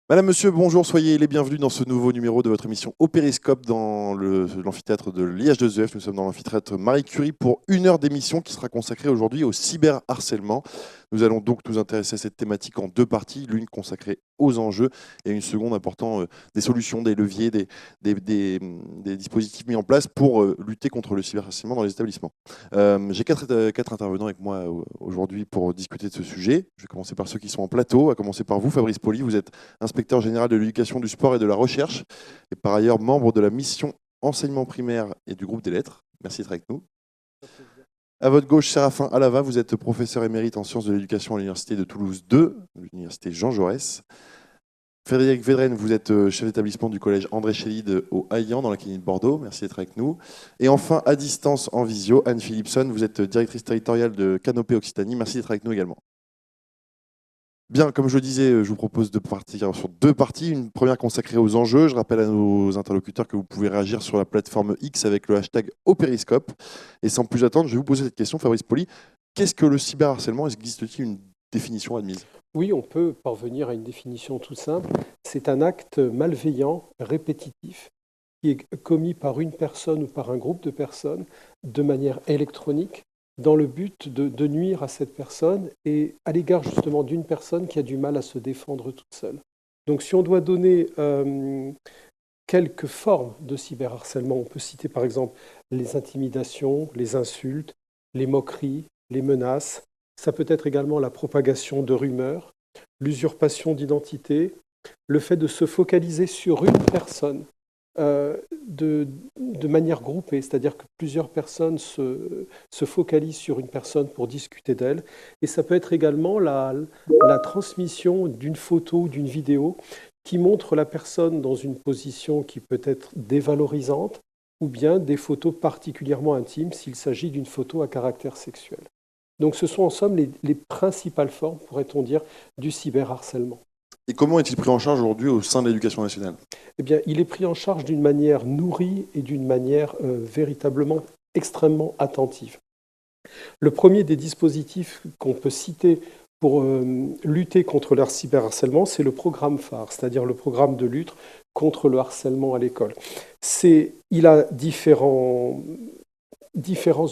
Madame, monsieur, bonjour, soyez les bienvenus dans ce nouveau numéro de votre émission Au Périscope dans l'amphithéâtre de l'IH2EF. Nous sommes dans l'amphithéâtre Marie Curie pour une heure d'émission qui sera consacrée aujourd'hui au cyberharcèlement. Nous allons donc nous intéresser à cette thématique en deux parties, l'une consacrée aux enjeux et une seconde apportant des solutions, des leviers, des dispositifs mis en place pour lutter contre le cyberharcèlement dans les établissements. J'ai quatre intervenants avec moi aujourd'hui pour discuter de ce sujet. Je vais commencer par ceux qui sont en plateau, à commencer par vous, Fabrice Poli. Vous êtes inspecteur général de l'éducation, du sport et de la recherche, et par ailleurs membre de la mission enseignement primaire et du groupe des lettres. Merci d'être avec nous. À votre gauche, Séraphin Alava, vous êtes professeur émérite en sciences de l'éducation à l'Université de Toulouse 2, l'Université Jean Jaurès. Frédéric Védrenne, vous êtes chef d'établissement du collège André Chédid au Haillan, dans la clinique de Bordeaux. Merci d'être avec nous. Et enfin, à distance, en visio, Anne Philipson, vous êtes directrice territoriale de Canopée Occitanie. Merci d'être avec nous également. Bien, comme je le disais, je vous propose de partir sur deux parties. Une première consacrée aux enjeux. Je rappelle à nos interlocuteurs que vous pouvez réagir sur la plateforme X avec le hashtag #Opériscope. Et sans plus attendre, je vais vous poser cette question, Fabrice Poli. Qu'est-ce que le cyberharcèlement? Existe-t-il une définition admise? Oui, on peut parvenir à une définition toute simple. C'est un acte malveillant, répétitif, qui est commis par une personne ou par un groupe de personnes de manière électronique dans le but de nuire à cette personne et à l'égard justement d'une personne qui a du mal à se défendre toute seule. Donc si on doit donner quelques formes de cyberharcèlement, on peut citer par exemple les intimidations, les insultes, les moqueries, les menaces. Ça peut être également la propagation de rumeurs, l'usurpation d'identité, le fait de se focaliser sur une personne de manière groupée, c'est-à-dire que plusieurs personnes se focalisent sur une personne pour discuter d'elle. Et ça peut être également la transmission d'une photo ou d'une vidéo qui montre la personne dans une position qui peut être dévalorisante ou bien des photos particulièrement intimes s'il s'agit d'une photo à caractère sexuel. Donc ce sont en somme les principales formes, pourrait-on dire, du cyberharcèlement. Et comment est-il pris en charge aujourd'hui au sein de l'éducation nationale? Eh bien, il est pris en charge d'une manière nourrie et d'une manière véritablement extrêmement attentive. Le premier des dispositifs qu'on peut citer pour lutter contre le cyberharcèlement, c'est le programme phare, c'est-à-dire le programme de lutte contre le harcèlement à l'école. Il a différents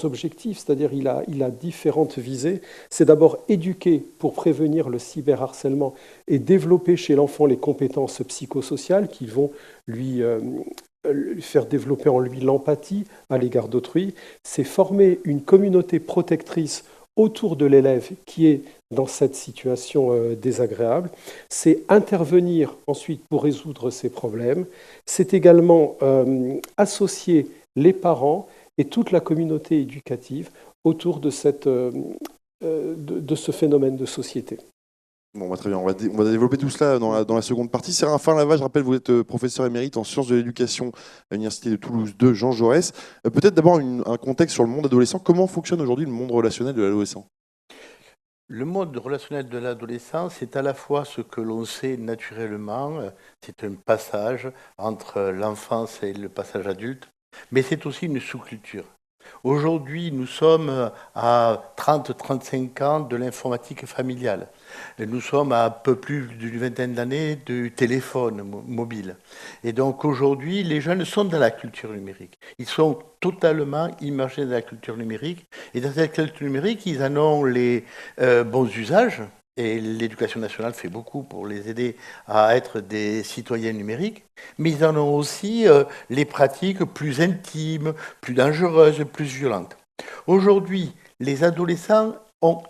objectifs, c'est-à-dire il a différentes visées. C'est d'abord éduquer pour prévenir le cyberharcèlement et développer chez l'enfant les compétences psychosociales qui vont lui faire développer en lui l'empathie à l'égard d'autrui. C'est former une communauté protectrice autour de l'élève qui est dans cette situation désagréable. C'est intervenir ensuite pour résoudre ces problèmes. C'est également associer les parents et toute la communauté éducative autour de ce phénomène de société. Bon, très bien, on va développer tout cela dans la seconde partie. Séraphin Lava, je rappelle, vous êtes professeur émérite en sciences de l'éducation à l'Université de Toulouse 2, Jean Jaurès. Peut-être d'abord un contexte sur le monde adolescent. Comment fonctionne aujourd'hui le monde relationnel de l'adolescent? Le mode relationnel de l'adolescent, c'est à la fois ce que l'on sait naturellement, c'est un passage entre l'enfance et le passage adulte, mais c'est aussi une sous-culture. Aujourd'hui, nous sommes à 30-35 ans de l'informatique familiale. Nous sommes à un peu plus d'une vingtaine d'années du téléphone mobile. Et donc aujourd'hui, les jeunes sont dans la culture numérique. Ils sont totalement immergés dans la culture numérique. Et dans cette culture numérique, ils en ont les bons usages. Et l'éducation nationale fait beaucoup pour les aider à être des citoyens numériques, mais ils en ont aussi les pratiques plus intimes, plus dangereuses, plus violentes. Aujourd'hui, les adolescents ont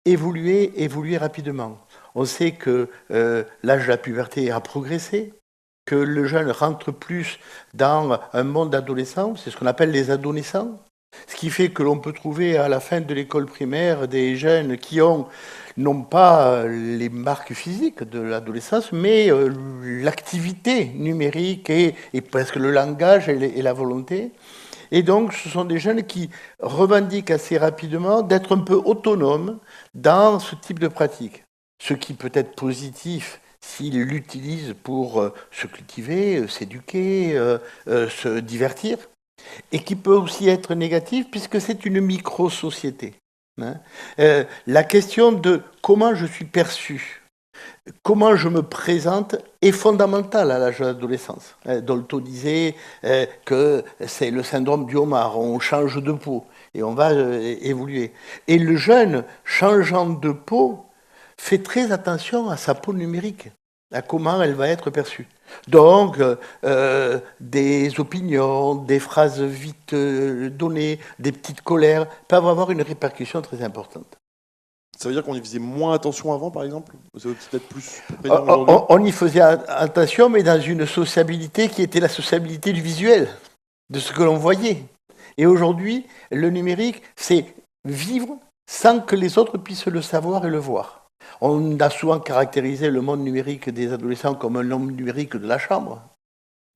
évolué rapidement. On sait que l'âge de la puberté a progressé, que le jeune rentre plus dans un monde adolescent, c'est ce qu'on appelle les adolescents, ce qui fait que l'on peut trouver à la fin de l'école primaire des jeunes qui ont non pas les marques physiques de l'adolescence, mais l'activité numérique et presque le langage et la volonté. Et donc, ce sont des jeunes qui revendiquent assez rapidement d'être un peu autonomes dans ce type de pratique. Ce qui peut être positif s'ils l'utilisent pour se cultiver, s'éduquer, se divertir, et qui peut aussi être négatif puisque c'est une micro-société. La question de comment je suis perçu comment je me présente est fondamental à l'âge de l'adolescence. Dolto disait que c'est le syndrome du homard, on change de peau et on va évoluer. Et le jeune, changeant de peau, fait très attention à sa peau numérique, à comment elle va être perçue. Donc, des opinions, des phrases vite données, des petites colères peuvent avoir une répercussion très importante. Ça veut dire qu'on y faisait moins attention avant, par exemple? C'est peut-être plus prégnant aujourd'hui. On y faisait attention, mais dans une sociabilité qui était la sociabilité du visuel, de ce que l'on voyait. Et aujourd'hui, le numérique, c'est vivre sans que les autres puissent le savoir et le voir. On a souvent caractérisé le monde numérique des adolescents comme un monde numérique de la chambre,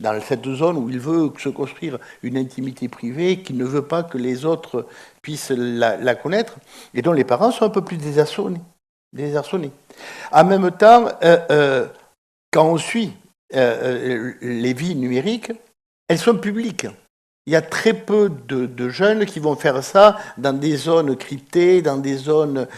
dans cette zone où il veut se construire une intimité privée, qui ne veut pas que les autres puissent la connaître, et dont les parents sont un peu plus désarçonnés. En même temps, quand on suit les vies numériques, elles sont publiques. Il y a très peu de jeunes qui vont faire ça dans des zones cryptées, dans des zones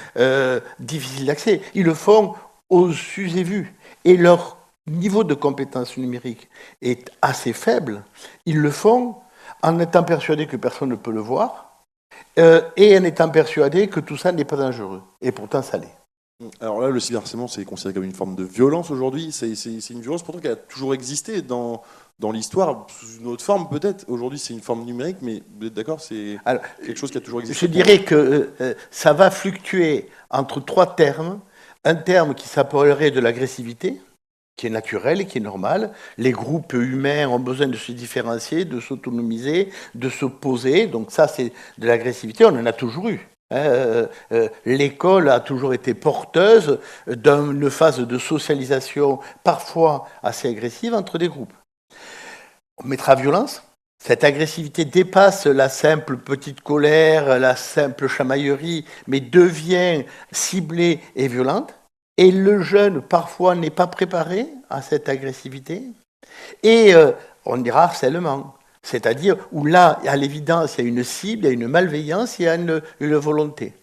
difficiles d'accès. Ils le font au su et vu. Et leur niveau de compétence numérique est assez faible. Ils le font en étant persuadés que personne ne peut le voir et en étant persuadés que tout ça n'est pas dangereux. Et pourtant, ça l'est. Alors là, le cyberharcèlement, c'est considéré comme une forme de violence aujourd'hui. C'est une violence pourtant qui a toujours existé dans l'histoire, sous une autre forme peut-être. Aujourd'hui, c'est une forme numérique, mais vous êtes d'accord, c'est quelque chose qui a toujours existé. Je dirais que ça va fluctuer entre trois termes. Un terme qui s'appellerait de l'agressivité, qui est naturel et qui est normal. Les groupes humains ont besoin de se différencier, de s'autonomiser, de s'opposer. Donc ça, c'est de l'agressivité. On en a toujours eu. L'école a toujours été porteuse d'une phase de socialisation parfois assez agressive entre des groupes. On mettra violence. Cette agressivité dépasse la simple petite colère, la simple chamaillerie, mais devient ciblée et violente. Et le jeune, parfois, n'est pas préparé à cette agressivité. Et on dira harcèlement. C'est-à-dire où là, à l'évidence, il y a une cible, il y a une malveillance, il y a une volonté.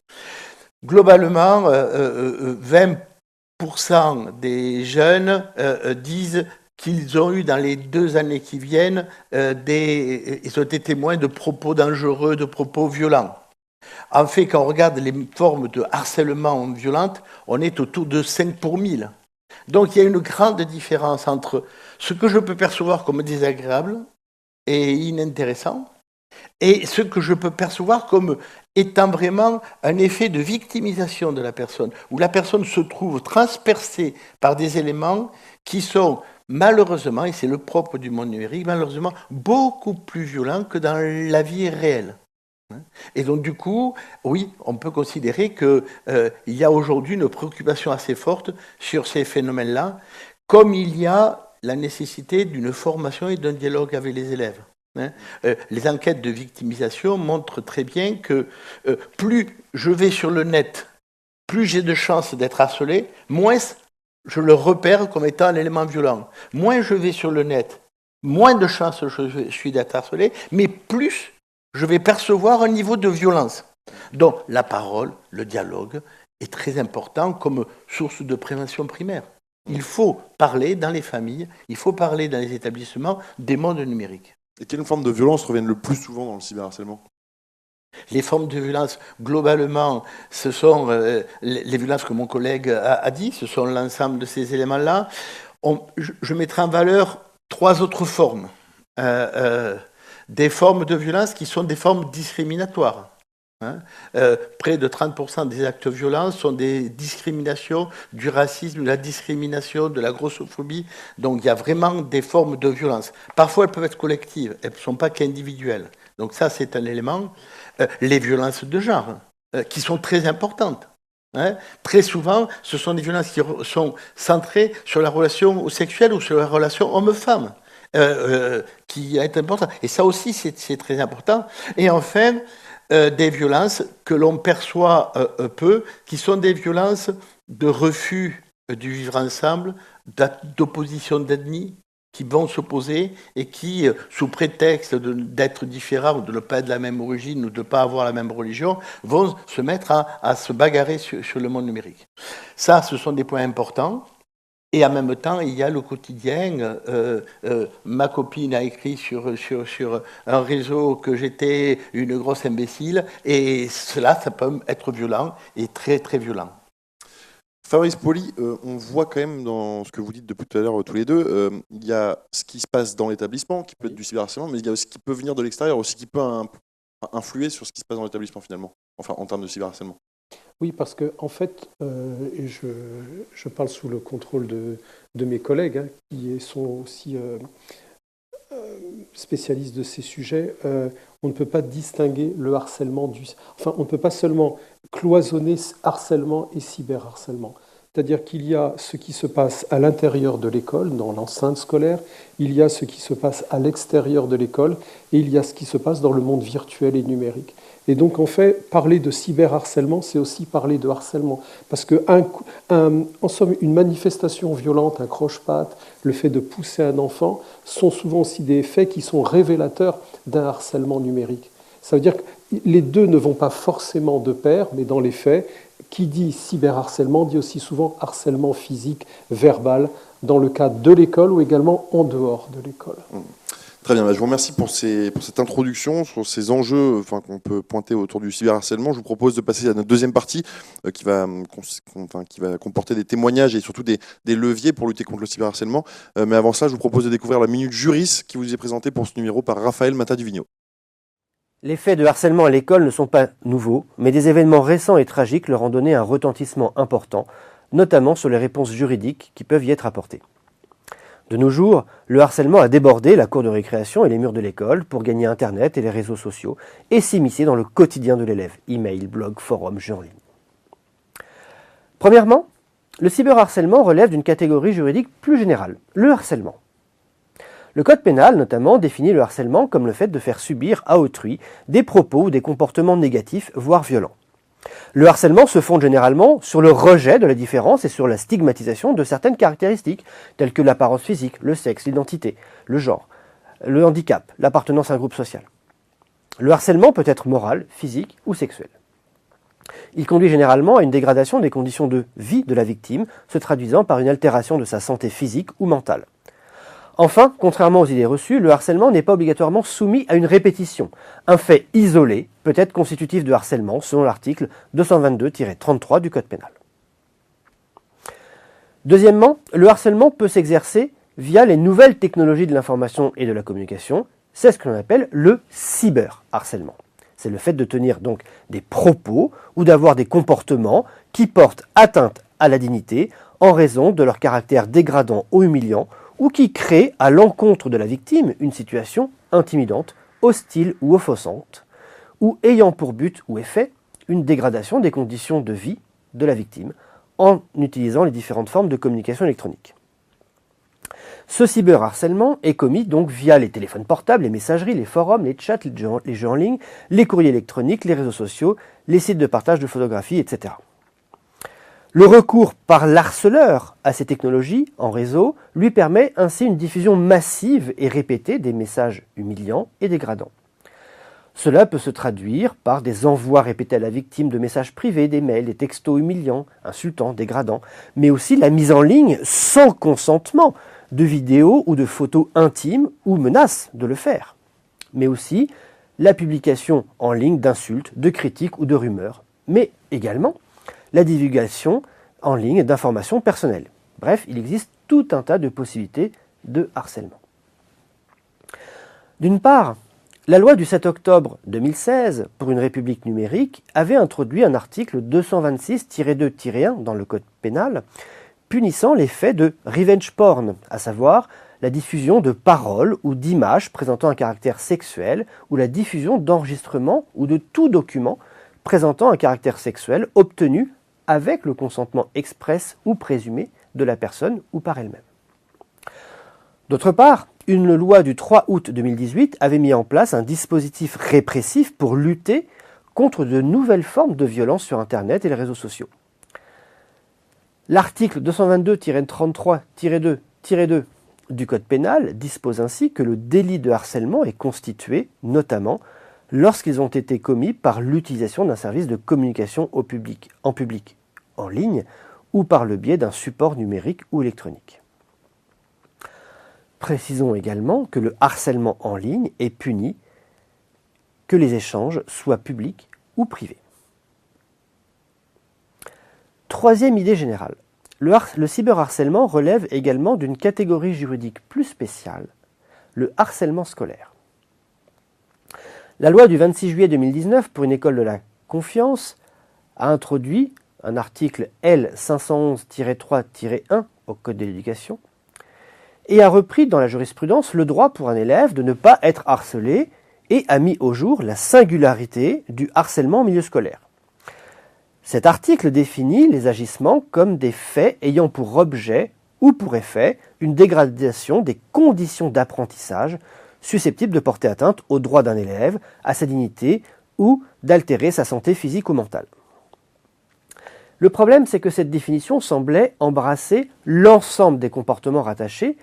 Globalement, 20% des jeunes disent qu'ils ont eu dans les 2 années qui viennent, ils ont été témoins de propos dangereux, de propos violents. En fait, quand on regarde les formes de harcèlement violentes, on est autour de 5 pour 1000. Donc il y a une grande différence entre ce que je peux percevoir comme désagréable et inintéressant, et ce que je peux percevoir comme étant vraiment un effet de victimisation de la personne, où la personne se trouve transpercée par des éléments qui sont malheureusement, et c'est le propre du monde numérique, malheureusement beaucoup plus violents que dans la vie réelle. Et donc du coup, oui, on peut considérer qu'il y a aujourd'hui une préoccupation assez forte sur ces phénomènes-là, comme il y a la nécessité d'une formation et d'un dialogue avec les élèves. Les enquêtes de victimisation montrent très bien que plus je vais sur le net, plus j'ai de chances d'être harcelé, moins je le repère comme étant un élément violent. Moins je vais sur le net, moins de chances je suis d'être harcelé, mais plus je vais percevoir un niveau de violence. Donc la parole, le dialogue est très important comme source de prévention primaire. Il faut parler dans les familles, il faut parler dans les établissements des mondes numériques. Et quelles formes de violence reviennent le plus souvent dans le cyberharcèlement ? Les formes de violence, globalement, ce sont les violences que mon collègue a dit, ce sont l'ensemble de ces éléments-là. Je mettrai en valeur 3 autres formes. Des formes de violence qui sont des formes discriminatoires. Près de 30% des actes violents sont des discriminations, du racisme, de la discrimination, de la grossophobie. Donc il y a vraiment des formes de violence. Parfois elles peuvent être collectives, elles ne sont pas qu'individuelles. Donc ça c'est un élément. Les violences de genre, qui sont très importantes. Très souvent, ce sont des violences qui sont centrées sur la relation sexuelle ou sur la relation homme-femme, qui est importante. Et ça aussi, c'est très important. Et enfin, des violences que l'on perçoit peu, qui sont des violences de refus du vivre ensemble, d'opposition d'ethnie, qui vont s'opposer et qui, sous prétexte d'être différents ou de ne pas être de la même origine ou de ne pas avoir la même religion, vont se mettre à se bagarrer sur le monde numérique. Ça, ce sont des points importants. Et en même temps, il y a le quotidien. Ma copine a écrit sur un réseau que j'étais une grosse imbécile, et cela, ça peut être violent, et très, très violent. Fabrice Poli, on voit quand même dans ce que vous dites depuis tout à l'heure tous les deux, il y a ce qui se passe dans l'établissement, qui peut être du cyberharcèlement, mais il y a aussi ce qui peut venir de l'extérieur, aussi qui peut influer sur ce qui se passe dans l'établissement finalement, enfin en termes de cyberharcèlement. Oui, parce que en fait, et je parle sous le contrôle de mes collègues, hein, qui sont aussi spécialistes de ces sujets, on ne peut pas distinguer le harcèlement Enfin, on ne peut pas seulement cloisonner harcèlement et cyberharcèlement. C'est-à-dire qu'il y a ce qui se passe à l'intérieur de l'école, dans l'enceinte scolaire, il y a ce qui se passe à l'extérieur de l'école, et il y a ce qui se passe dans le monde virtuel et numérique. Et donc, en fait, parler de cyberharcèlement, c'est aussi parler de harcèlement. Parce que, en somme, une manifestation violente, un croche-patte, le fait de pousser un enfant, sont souvent aussi des faits qui sont révélateurs d'un harcèlement numérique. Ça veut dire que les deux ne vont pas forcément de pair, mais dans les faits, qui dit cyberharcèlement dit aussi souvent harcèlement physique, verbal, dans le cadre de l'école ou également en dehors de l'école. Très bien, je vous remercie pour cette introduction sur ces enjeux qu'on peut pointer autour du cyberharcèlement. Je vous propose de passer à notre deuxième partie qui va comporter des témoignages et surtout des leviers pour lutter contre le cyberharcèlement. Mais avant ça, je vous propose de découvrir la Minute Juris qui vous est présentée pour ce numéro par Raphaël Mata-Duvigneau. Les faits de harcèlement à l'école ne sont pas nouveaux, mais des événements récents et tragiques leur ont donné un retentissement important, notamment sur les réponses juridiques qui peuvent y être apportées. De nos jours, le harcèlement a débordé la cour de récréation et les murs de l'école pour gagner Internet et les réseaux sociaux et s'immiscer dans le quotidien de l'élève, email, blog, forum, jeux en ligne. Premièrement, le cyberharcèlement relève d'une catégorie juridique plus générale, le harcèlement. Le code pénal, notamment, définit le harcèlement comme le fait de faire subir à autrui des propos ou des comportements négatifs, voire violents. Le harcèlement se fonde généralement sur le rejet de la différence et sur la stigmatisation de certaines caractéristiques, telles que l'apparence physique, le sexe, l'identité, le genre, le handicap, l'appartenance à un groupe social. Le harcèlement peut être moral, physique ou sexuel. Il conduit généralement à une dégradation des conditions de vie de la victime, se traduisant par une altération de sa santé physique ou mentale. Enfin, contrairement aux idées reçues, le harcèlement n'est pas obligatoirement soumis à une répétition. Un fait isolé peut être constitutif de harcèlement selon l'article 222-33 du Code pénal. Deuxièmement, le harcèlement peut s'exercer via les nouvelles technologies de l'information et de la communication. C'est ce que l'on appelle le cyberharcèlement. C'est le fait de tenir donc des propos ou d'avoir des comportements qui portent atteinte à la dignité en raison de leur caractère dégradant ou humiliant, ou qui crée à l'encontre de la victime une situation intimidante, hostile ou offensante, ou ayant pour but ou effet une dégradation des conditions de vie de la victime en utilisant les différentes formes de communication électronique. Ce cyberharcèlement est commis donc via les téléphones portables, les messageries, les forums, les chats, les jeux en ligne, les courriers électroniques, les réseaux sociaux, les sites de partage de photographies, etc. Le recours par l'harceleur à ces technologies en réseau lui permet ainsi une diffusion massive et répétée des messages humiliants et dégradants. Cela peut se traduire par des envois répétés à la victime de messages privés, des mails, des textos humiliants, insultants, dégradants, mais aussi la mise en ligne sans consentement de vidéos ou de photos intimes ou menaces de le faire, mais aussi la publication en ligne d'insultes, de critiques ou de rumeurs, mais également la divulgation en ligne d'informations personnelles. Bref, il existe tout un tas de possibilités de harcèlement. D'une part, la loi du 7 octobre 2016 pour une république numérique avait introduit un article 226-2-1 dans le code pénal punissant les faits de revenge porn, à savoir la diffusion de paroles ou d'images présentant un caractère sexuel ou la diffusion d'enregistrements ou de tout document présentant un caractère sexuel obtenu avec le consentement express ou présumé de la personne ou par elle-même. D'autre part, une loi du 3 août 2018 avait mis en place un dispositif répressif pour lutter contre de nouvelles formes de violence sur Internet et les réseaux sociaux. L'article 222-33-2 du Code pénal dispose ainsi que le délit de harcèlement est constitué notamment lorsqu'ils ont été commis par l'utilisation d'un service de communication en public, en ligne, ou par le biais d'un support numérique ou électronique. Précisons également que le harcèlement en ligne est puni que les échanges soient publics ou privés. Troisième idée générale. Le cyberharcèlement relève également d'une catégorie juridique plus spéciale, le harcèlement scolaire. La loi du 26 juillet 2019 pour une école de la confiance a introduit un article L 511-3-1 au Code de l'éducation et a repris dans la jurisprudence le droit pour un élève de ne pas être harcelé et a mis au jour la singularité du harcèlement en milieu scolaire. Cet article définit les agissements comme des faits ayant pour objet ou pour effet une dégradation des conditions d'apprentissage susceptibles de porter atteinte aux droits d'un élève, à sa dignité ou d'altérer sa santé physique ou mentale. Le problème, c'est que cette définition semblait embrasser l'ensemble des comportements rattachés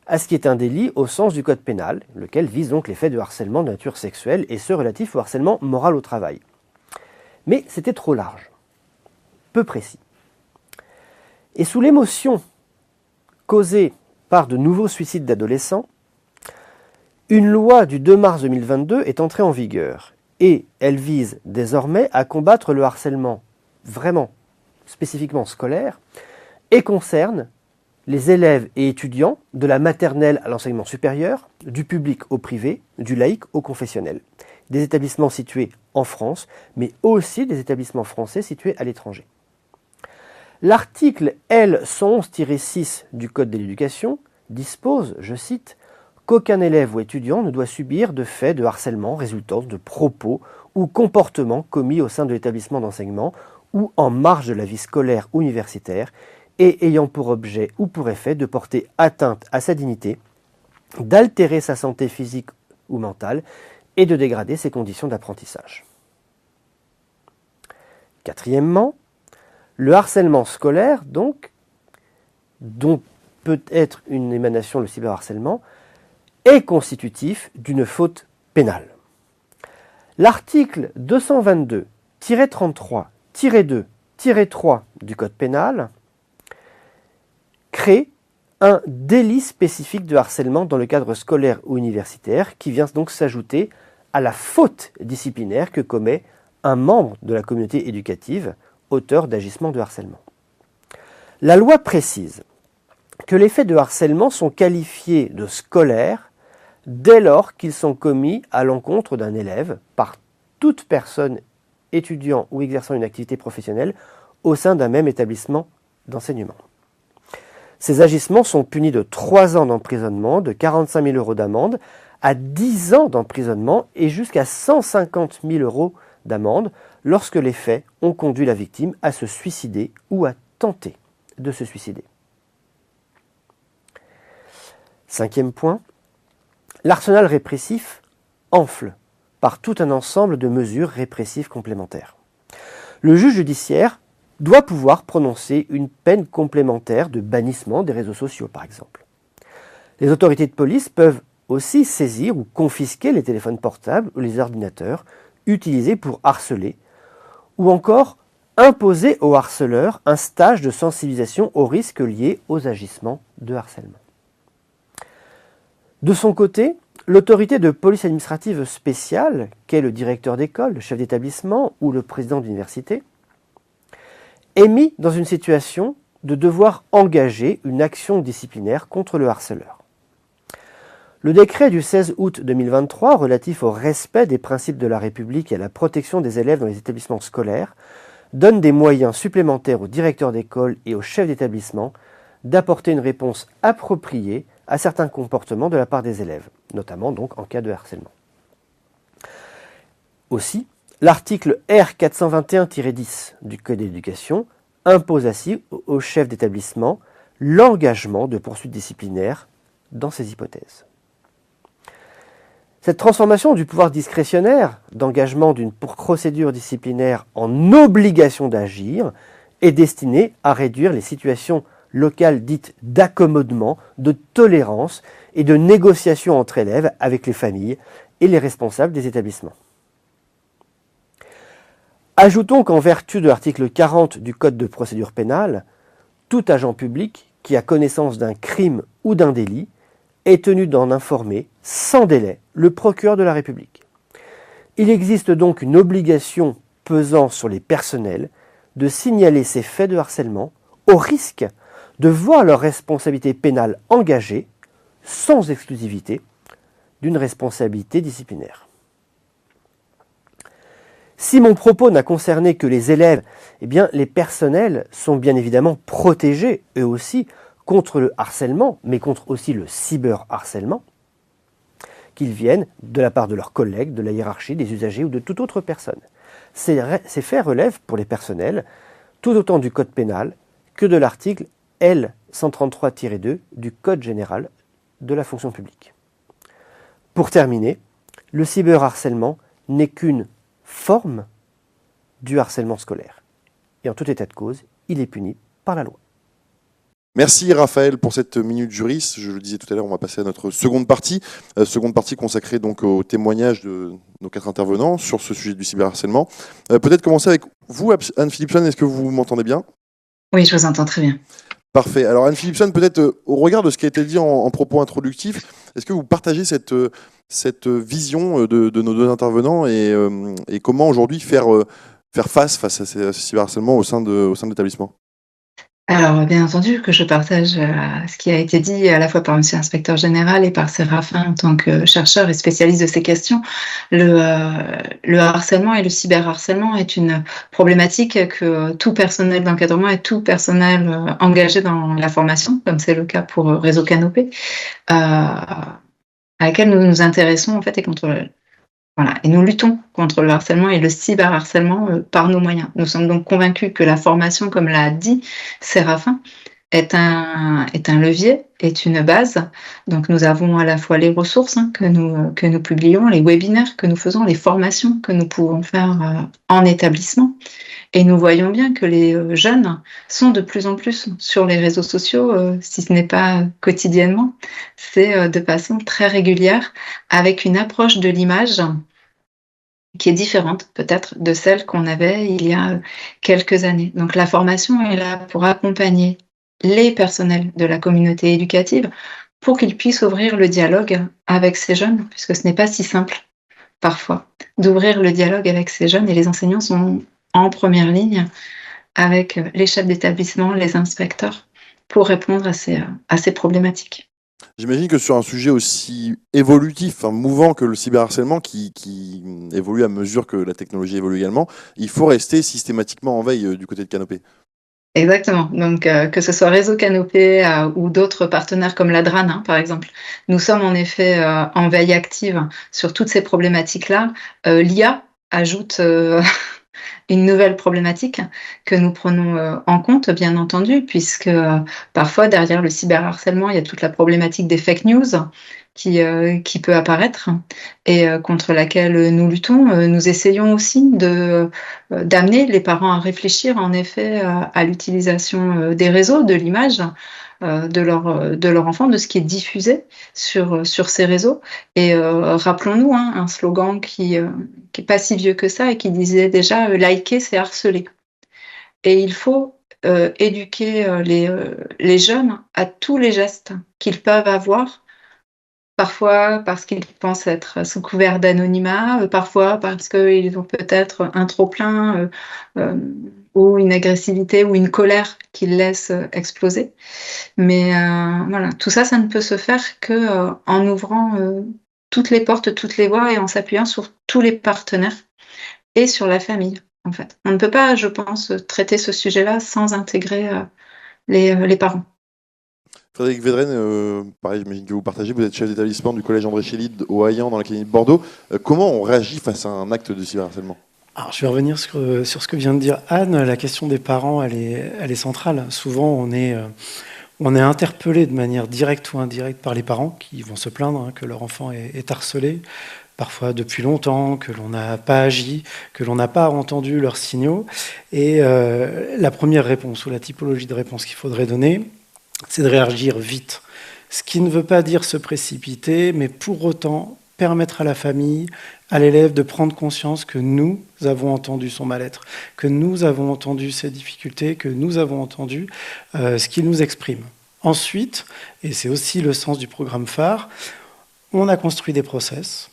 à ce qui est un délit au sens du code pénal, lequel vise donc les faits de harcèlement de nature sexuelle et ceux relatifs au harcèlement moral au travail. Mais c'était trop large, peu précis. Et sous l'émotion causée par de nouveaux suicides d'adolescents, une loi du 2 mars 2022 est entrée en vigueur et elle vise désormais à combattre le harcèlement vraiment spécifiquement scolaire et concerne les élèves et étudiants de la maternelle à l'enseignement supérieur, du public au privé, du laïque au confessionnel, des établissements situés en France, mais aussi des établissements français situés à l'étranger. L'article L 111-6 du Code de l'éducation dispose, je cite, qu'aucun élève ou étudiant ne doit subir de faits de harcèlement résultant de propos ou comportements commis au sein de l'établissement d'enseignement ou en marge de la vie scolaire ou universitaire et ayant pour objet ou pour effet de porter atteinte à sa dignité, d'altérer sa santé physique ou mentale et de dégrader ses conditions d'apprentissage. Quatrièmement, le harcèlement scolaire, donc, dont peut être une émanation le cyberharcèlement, est constitutif d'une faute pénale. L'article 222-33-2-3 du Code pénal crée un délit spécifique de harcèlement dans le cadre scolaire ou universitaire qui vient donc s'ajouter à la faute disciplinaire que commet un membre de la communauté éducative, auteur d'agissements de harcèlement. La loi précise que les faits de harcèlement sont qualifiés de scolaires dès lors qu'ils sont commis à l'encontre d'un élève par toute personne étudiant ou exerçant une activité professionnelle au sein d'un même établissement d'enseignement. Ces agissements sont punis de 3 ans d'emprisonnement, de 45 000 euros d'amende, à 10 ans d'emprisonnement et jusqu'à 150 000 euros d'amende lorsque les faits ont conduit la victime à se suicider ou à tenter de se suicider. 5e point, l'arsenal répressif enfle par tout un ensemble de mesures répressives complémentaires. Le juge judiciaire doit pouvoir prononcer une peine complémentaire de bannissement des réseaux sociaux, par exemple. Les autorités de police peuvent aussi saisir ou confisquer les téléphones portables ou les ordinateurs utilisés pour harceler, ou encore imposer aux harceleurs un stage de sensibilisation aux risques liés aux agissements de harcèlement. De son côté, l'autorité de police administrative spéciale, qu'est le directeur d'école, le chef d'établissement ou le président d'université, est mis dans une situation de devoir engager une action disciplinaire contre le harceleur. Le décret du 16 août 2023 relatif au respect des principes de la République et à la protection des élèves dans les établissements scolaires donne des moyens supplémentaires aux directeurs d'école et aux chefs d'établissement d'apporter une réponse appropriée à certains comportements de la part des élèves, notamment donc en cas de harcèlement. Aussi, l'article R 421-10 du Code de l'éducation impose ainsi aux chefs d'établissement l'engagement de poursuites disciplinaires dans ces hypothèses. Cette transformation du pouvoir discrétionnaire d'engagement d'une procédure disciplinaire en obligation d'agir est destinée à réduire les situations locales dites d'accommodement, de tolérance et de négociation entre élèves avec les familles et les responsables des établissements. Ajoutons qu'en vertu de l'article 40 du Code de procédure pénale, Tout agent public qui a connaissance d'un crime ou d'un délit est tenu d'en informer sans délai le procureur de la République. Il existe donc une obligation pesant sur les personnels de signaler ces faits de harcèlement au risque de voir leur responsabilité pénale engagée, sans exclusivité, d'une responsabilité disciplinaire. Si mon propos n'a concerné que les élèves, eh bien, les personnels sont bien évidemment protégés, eux aussi, contre le harcèlement, mais contre aussi le cyberharcèlement, qu'ils viennent de la part de leurs collègues, de la hiérarchie, des usagers ou de toute autre personne. Ces faits relèvent, pour les personnels, tout autant du code pénal que de l'article L 133-2 du Code général de la fonction publique. Pour terminer, le cyberharcèlement n'est qu'une forme du harcèlement scolaire. Et en tout état de cause, il est puni par la loi. Merci Raphaël pour cette minute juriste. Je le disais tout à l'heure, on va passer à notre seconde partie consacrée donc au témoignage de nos 4 intervenants sur ce sujet du cyberharcèlement. Peut-être commencer avec vous, Anne Philipson, est-ce que vous m'entendez bien ? Oui, je vous entends très bien. Parfait. Alors Anne Philipson, peut-être au regard de ce qui a été dit en propos introductif, est-ce que vous partagez cette vision de nos 2 intervenants et comment aujourd'hui faire face à ce cyberharcèlement au sein de l'établissement ? Alors, bien entendu que je partage ce qui a été dit à la fois par Monsieur l'inspecteur général et par Séraphin en tant que chercheur et spécialiste de ces questions. Le harcèlement et le cyberharcèlement est une problématique que tout personnel d'encadrement et tout personnel engagé dans la formation, comme c'est le cas pour Réseau Canopé, à laquelle nous nous intéressons en fait et nous luttons contre le harcèlement et le cyberharcèlement par nos moyens. Nous sommes donc convaincus que la formation, comme l'a dit Séraphin, est un levier, est une base. Donc nous avons à la fois les ressources que nous publions, les webinaires que nous faisons, les formations que nous pouvons faire en établissement. Et nous voyons bien que les jeunes sont de plus en plus sur les réseaux sociaux, si ce n'est pas quotidiennement, c'est de façon très régulière, avec une approche de l'image qui est différente peut-être de celle qu'on avait il y a quelques années. Donc la formation est là pour accompagner les personnels de la communauté éducative pour qu'ils puissent ouvrir le dialogue avec ces jeunes, puisque ce n'est pas si simple parfois d'ouvrir le dialogue avec ces jeunes, et les enseignants sont en première ligne avec les chefs d'établissement, les inspecteurs, pour répondre à ces problématiques. J'imagine que sur un sujet aussi évolutif, mouvant que le cyberharcèlement, qui évolue à mesure que la technologie évolue également, il faut rester systématiquement en veille du côté de Canopé. Exactement. Donc, que ce soit Réseau Canopé ou d'autres partenaires comme la DRAN, par exemple, nous sommes en effet en veille active sur toutes ces problématiques-là. L'IA ajoute une nouvelle problématique que nous prenons en compte, bien entendu, puisque parfois, derrière le cyberharcèlement, il y a toute la problématique des fake news qui peut apparaître et contre laquelle nous luttons. Nous essayons aussi d'amener les parents à réfléchir, en effet, à l'utilisation des réseaux, de l'image, de leur enfant, de ce qui est diffusé sur ces réseaux. Et rappelons-nous un slogan qui est pas si vieux que ça et qui disait déjà liker, c'est harceler. Et il faut éduquer les jeunes à tous les gestes qu'ils peuvent avoir, parfois parce qu'ils pensent être sous couvert d'anonymat, parfois parce qu'ils ont peut-être un trop-plein ou une agressivité ou une colère qu'ils laissent exploser. Mais voilà, tout ça, ça ne peut se faire qu'en ouvrant toutes les portes, toutes les voies et en s'appuyant sur tous les partenaires et sur la famille, en fait. On ne peut pas, je pense, traiter ce sujet-là sans intégrer les parents. Frédéric Védrenne, pareil, j'imagine que vous partagez, vous êtes chef d'établissement du collège André Chély au Haillan dans l'académie de Bordeaux. Comment on réagit face à un acte de cyberharcèlement ? Alors, je vais revenir sur ce que vient de dire Anne. La question des parents, elle est centrale. Souvent, on est interpellé de manière directe ou indirecte par les parents qui vont se plaindre que leur enfant est harcelé, parfois depuis longtemps, que l'on n'a pas agi, que l'on n'a pas entendu leurs signaux. Et la première réponse, ou la typologie de réponse qu'il faudrait donner, c'est de réagir vite. Ce qui ne veut pas dire se précipiter, mais pour autant permettre à la famille à l'élève de prendre conscience que nous avons entendu son mal-être, que nous avons entendu ses difficultés, que nous avons entendu ce qu'il nous exprime. Ensuite, et c'est aussi le sens du programme phare, on a construit des process.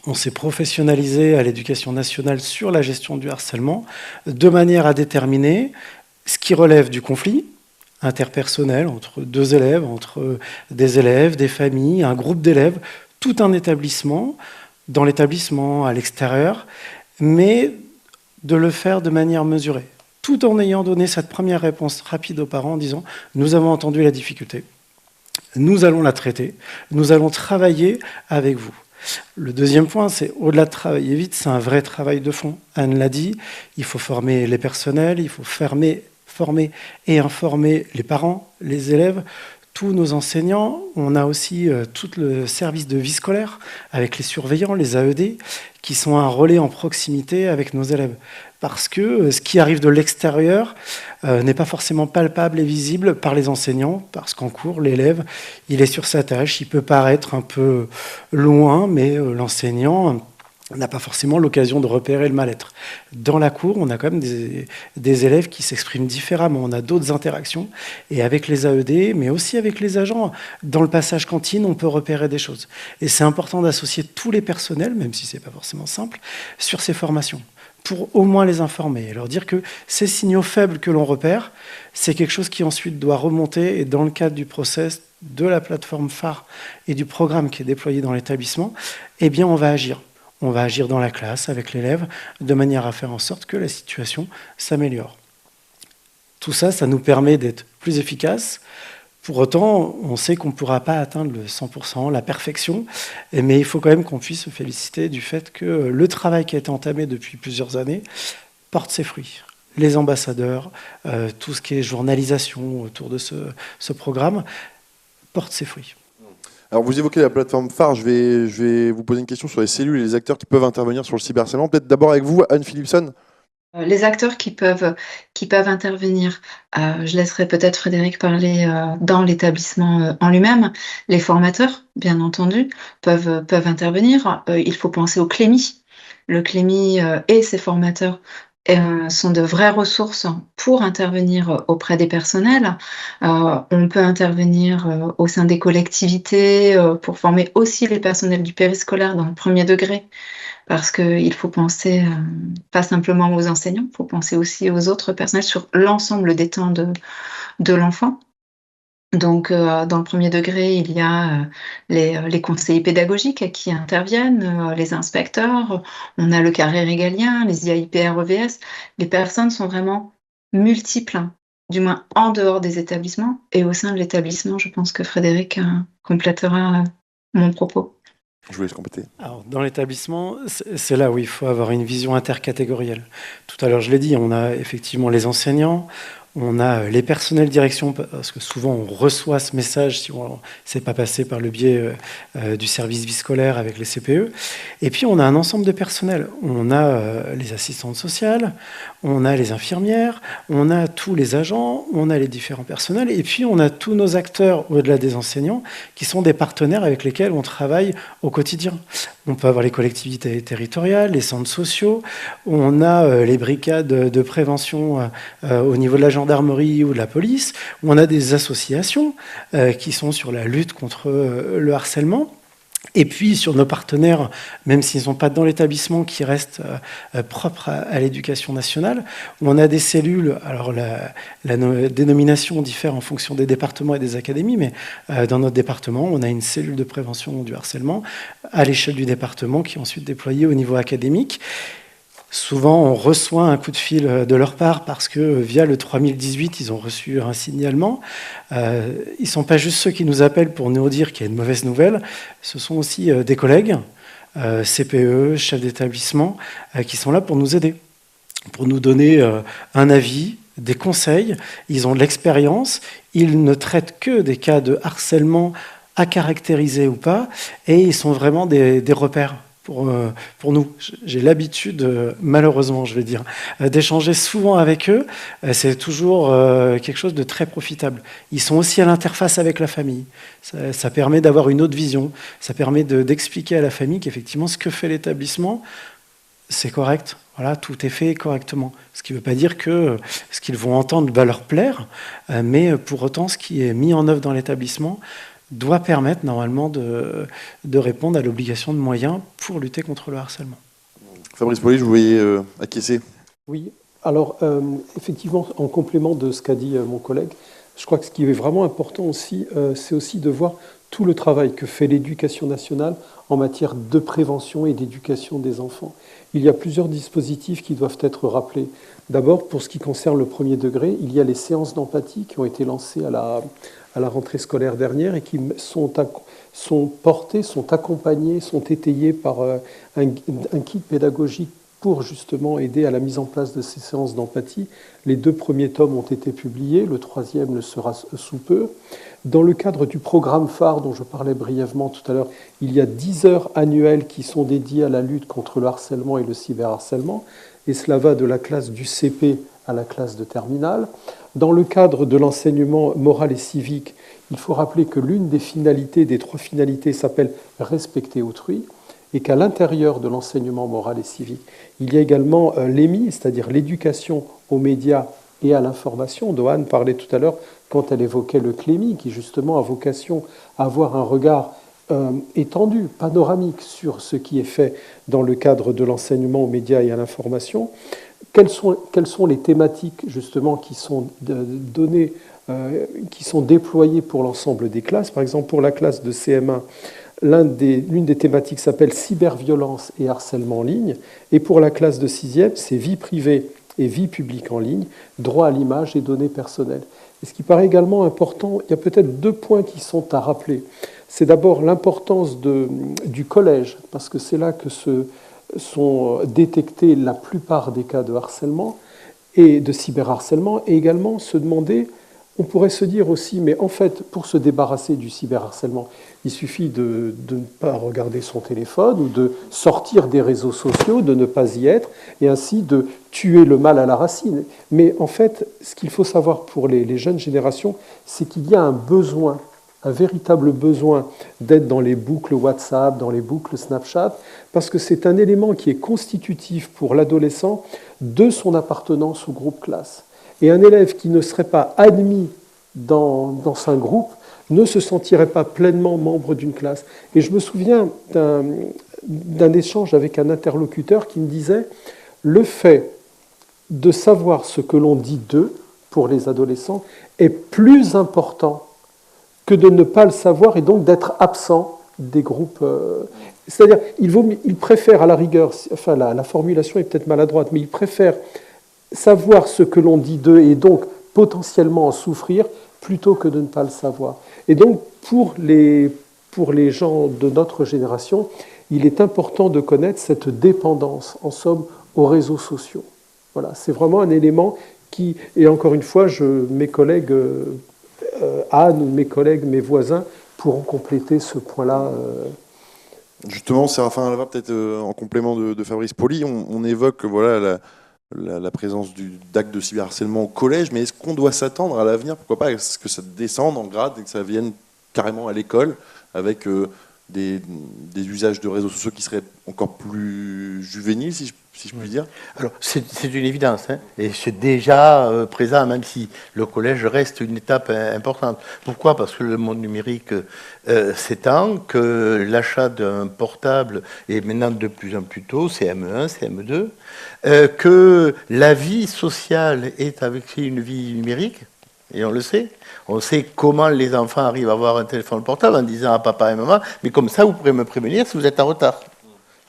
On s'est professionnalisé à l'Éducation nationale sur la gestion du harcèlement, de manière à déterminer ce qui relève du conflit interpersonnel entre deux élèves, entre des élèves, des familles, un groupe d'élèves, tout un établissement, dans l'établissement, à l'extérieur, mais de le faire de manière mesurée, tout en ayant donné cette première réponse rapide aux parents en disant « Nous avons entendu la difficulté, nous allons la traiter, nous allons travailler avec vous ». Le deuxième point, c'est au-delà de travailler vite, c'est un vrai travail de fond. Anne l'a dit, il faut former les personnels, il faut former et informer les parents, les élèves, tous nos enseignants. On a aussi tout le service de vie scolaire avec les surveillants, les AED, qui sont un relais en proximité avec nos élèves. Parce que ce qui arrive de l'extérieur n'est pas forcément palpable et visible par les enseignants, parce qu'en cours, l'élève, il est sur sa tâche, il peut paraître un peu loin, mais l'enseignant n'a pas forcément l'occasion de repérer le mal-être. Dans la cour, on a quand même des élèves qui s'expriment différemment, on a d'autres interactions, et avec les AED, mais aussi avec les agents, dans le passage cantine, on peut repérer des choses. Et c'est important d'associer tous les personnels, même si ce n'est pas forcément simple, sur ces formations, pour au moins les informer et leur dire que ces signaux faibles que l'on repère, c'est quelque chose qui ensuite doit remonter, et dans le cadre du process de la plateforme phare et du programme qui est déployé dans l'établissement, eh bien on va agir. On va agir dans la classe avec l'élève de manière à faire en sorte que la situation s'améliore. Tout ça, ça nous permet d'être plus efficaces. Pour autant, on sait qu'on ne pourra pas atteindre le 100%, la perfection, mais il faut quand même qu'on puisse se féliciter du fait que le travail qui a été entamé depuis plusieurs années porte ses fruits. Les ambassadeurs, tout ce qui est journalisation autour de ce programme porte ses fruits. Alors, vous évoquez la plateforme phare. Je vais vous poser une question sur les cellules et les acteurs qui peuvent intervenir sur le cyberharcèlement. Peut-être d'abord avec vous, Anne Philipson. Les acteurs qui peuvent intervenir, je laisserai peut-être Frédéric parler dans l'établissement en lui-même. Les formateurs, bien entendu, peuvent intervenir. Il faut penser au CLEMI. Le CLEMI et ses formateurs sont de vraies ressources pour intervenir auprès des personnels. On peut intervenir au sein des collectivités pour former aussi les personnels du périscolaire dans le premier degré, parce qu'il faut penser pas simplement aux enseignants, il faut penser aussi aux autres personnels sur l'ensemble des temps de l'enfant. Donc, dans le premier degré, il y a les conseillers pédagogiques qui interviennent, les inspecteurs, on a le carré régalien, les IAIP REVS. Les personnes sont vraiment multiples, du moins en dehors des établissements et au sein de l'établissement. Je pense que Frédéric complétera mon propos. Je vous laisse compléter. Alors, dans l'établissement, c'est là où il faut avoir une vision intercatégorielle. Tout à l'heure, je l'ai dit, on a effectivement les enseignants, on a les personnels direction, parce que souvent on reçoit ce message si on ne s'est pas passé par le biais du service vie scolaire avec les CPE. Et puis on a un ensemble de personnels. On a les assistantes sociales, on a les infirmières, on a tous les agents, on a les différents personnels, et puis on a tous nos acteurs au-delà des enseignants qui sont des partenaires avec lesquels on travaille au quotidien. On peut avoir les collectivités territoriales, les centres sociaux, on a les brigades de prévention au niveau de la gendarmerie ou de la police, on a des associations qui sont sur la lutte contre le harcèlement. Et puis sur nos partenaires, même s'ils ne sont pas dans l'établissement, qui restent propres à l'éducation nationale, on a des cellules, alors la dénomination diffère en fonction des départements et des académies, mais dans notre département, on a une cellule de prévention du harcèlement à l'échelle du département qui est ensuite déployée au niveau académique. Souvent, on reçoit un coup de fil de leur part parce que via le 3018, ils ont reçu un signalement. Ils ne sont pas juste ceux qui nous appellent pour nous dire qu'il y a une mauvaise nouvelle. Ce sont aussi des collègues, CPE, chefs d'établissement, qui sont là pour nous aider, pour nous donner un avis, des conseils. Ils ont de l'expérience. Ils ne traitent que des cas de harcèlement à caractériser ou pas. Et ils sont vraiment des repères pour nous. J'ai l'habitude, malheureusement, je vais dire, d'échanger souvent avec eux. C'est toujours quelque chose de très profitable. Ils sont aussi à l'interface avec la famille. Ça permet d'avoir une autre vision. Ça permet d'expliquer à la famille qu'effectivement, ce que fait l'établissement, c'est correct. Voilà, tout est fait correctement. Ce qui ne veut pas dire que ce qu'ils vont entendre va leur plaire, mais pour autant, ce qui est mis en œuvre dans l'établissement doit permettre normalement de répondre à l'obligation de moyens pour lutter contre le harcèlement. Fabrice Poli, je vous voyais acquiescer. Oui, alors effectivement, en complément de ce qu'a dit mon collègue, je crois que ce qui est vraiment important aussi, c'est aussi de voir tout le travail que fait l'éducation nationale en matière de prévention et d'éducation des enfants. Il y a plusieurs dispositifs qui doivent être rappelés. D'abord, pour ce qui concerne le premier degré, il y a les séances d'empathie qui ont été lancées à la rentrée scolaire dernière et qui sont portées, sont accompagnées, sont étayées par un kit pédagogique pour justement aider à la mise en place de ces séances d'empathie. Les 2 premiers tomes ont été publiés, le 3e le sera sous peu. Dans le cadre du programme phare dont je parlais brièvement tout à l'heure, il y a 10 heures annuelles qui sont dédiées à la lutte contre le harcèlement et le cyberharcèlement, et cela va de la classe du CP à la classe de terminale. Dans le cadre de l'enseignement moral et civique, il faut rappeler que l'une des finalités, des 3 finalités, s'appelle « respecter autrui », et qu'à l'intérieur de l'enseignement moral et civique, il y a également l'EMI, c'est-à-dire l'éducation aux médias et à l'information, dont Anne parlait tout à l'heure quand elle évoquait le CLEMI, qui justement a vocation à avoir un regard étendu, panoramique sur ce qui est fait dans le cadre de l'enseignement aux médias et à l'information. Quelles sont les thématiques justement qui sont données, qui sont déployées pour l'ensemble des classes? Par exemple, pour la classe de CM1, l'une des thématiques s'appelle cyberviolence et harcèlement en ligne, et pour la classe de 6e, c'est vie privée et vie publique en ligne, droit à l'image et données personnelles. Et ce qui paraît également important, il y a peut-être 2 points qui sont à rappeler. C'est d'abord l'importance du collège, parce que c'est là que sont détectés la plupart des cas de harcèlement et de cyberharcèlement, et également se demander, on pourrait se dire aussi, mais en fait, pour se débarrasser du cyberharcèlement, il suffit de ne pas regarder son téléphone ou de sortir des réseaux sociaux, de ne pas y être, et ainsi de tuer le mal à la racine. Mais en fait, ce qu'il faut savoir pour les jeunes générations, c'est qu'il y a un besoin, un véritable besoin d'être dans les boucles WhatsApp, dans les boucles Snapchat, parce que c'est un élément qui est constitutif pour l'adolescent de son appartenance au groupe classe. Et un élève qui ne serait pas admis dans un groupe ne se sentirait pas pleinement membre d'une classe. Et je me souviens d'un échange avec un interlocuteur qui me disait « Le fait de savoir ce que l'on dit d'eux, pour les adolescents, est plus important que de ne pas le savoir et donc d'être absent des groupes. » C'est-à-dire, il préfère à la rigueur, enfin la formulation est peut-être maladroite, mais il préfère savoir ce que l'on dit d'eux et donc potentiellement en souffrir plutôt que de ne pas le savoir. Et donc, pour les gens de notre génération, il est important de connaître cette dépendance, en somme, aux réseaux sociaux. Voilà, c'est vraiment un élément qui, et encore une fois, mes collègues, Anne ou mes collègues, mes voisins, pourront compléter ce point-là. Justement, Séraphin Alva, peut-être en complément de Fabrice Poli, on évoque voilà, la présence d'actes de cyberharcèlement au collège, mais est-ce qu'on doit s'attendre à l'avenir, pourquoi pas, à ce que ça descende en grade et que ça vienne carrément à l'école avec des usages de réseaux sociaux qui seraient encore plus juvéniles, si je puis dire? Alors, c'est une évidence, hein, et c'est déjà présent, même si le collège reste une étape importante. Pourquoi? Parce que le monde numérique s'étend, que l'achat d'un portable est maintenant de plus en plus tôt, CM1, CM2, que la vie sociale est avec une vie numérique, et on le sait. On sait comment les enfants arrivent à avoir un téléphone portable en disant à papa et maman, mais comme ça, vous pourrez me prévenir si vous êtes en retard.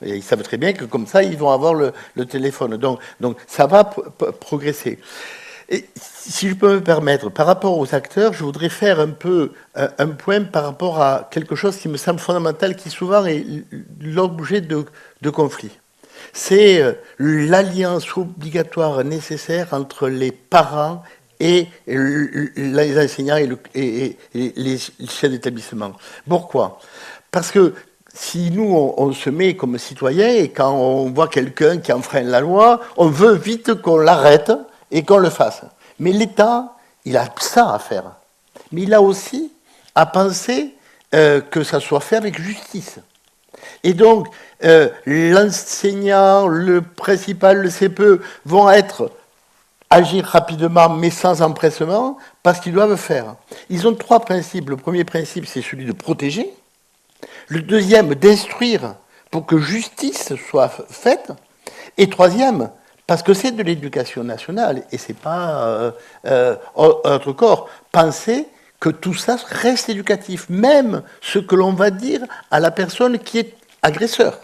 Et ils savent très bien que comme ça, ils vont avoir le téléphone. Donc ça va progresser. Et si je peux me permettre, par rapport aux acteurs, je voudrais faire un peu un point par rapport à quelque chose qui me semble fondamental, qui souvent est l'objet de conflits. C'est l'alliance obligatoire nécessaire entre les parents et les enseignants et les chefs d'établissement. Pourquoi? Parce que si nous, on se met comme citoyen et quand on voit quelqu'un qui enfreint la loi, on veut vite qu'on l'arrête et qu'on le fasse. Mais l'État, il a ça à faire. Mais il a aussi à penser que ça soit fait avec justice. Et donc, l'enseignant, le principal, le CPE vont agir rapidement, mais sans empressement, parce qu'ils doivent faire. Ils ont 3 principes. Le premier principe, c'est celui de protéger. Le deuxième, d'instruire pour que justice soit faite. Et troisième, parce que c'est de l'éducation nationale, et c'est pas autre corps, penser que tout ça reste éducatif, même ce que l'on va dire à la personne qui est agresseur.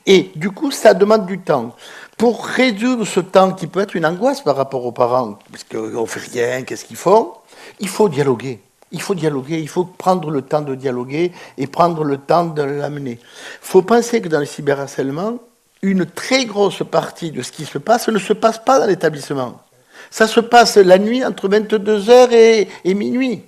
Et du coup, ça demande du temps. Pour résoudre ce temps qui peut être une angoisse par rapport aux parents, parce qu'on ne fait rien, qu'est-ce qu'ils font? Il faut dialoguer. Il faut dialoguer, il faut prendre le temps de dialoguer et prendre le temps de l'amener. Il faut penser que dans le cyberharcèlement, une très grosse partie de ce qui se passe ne se passe pas dans l'établissement. Ça se passe la nuit entre 22h et minuit.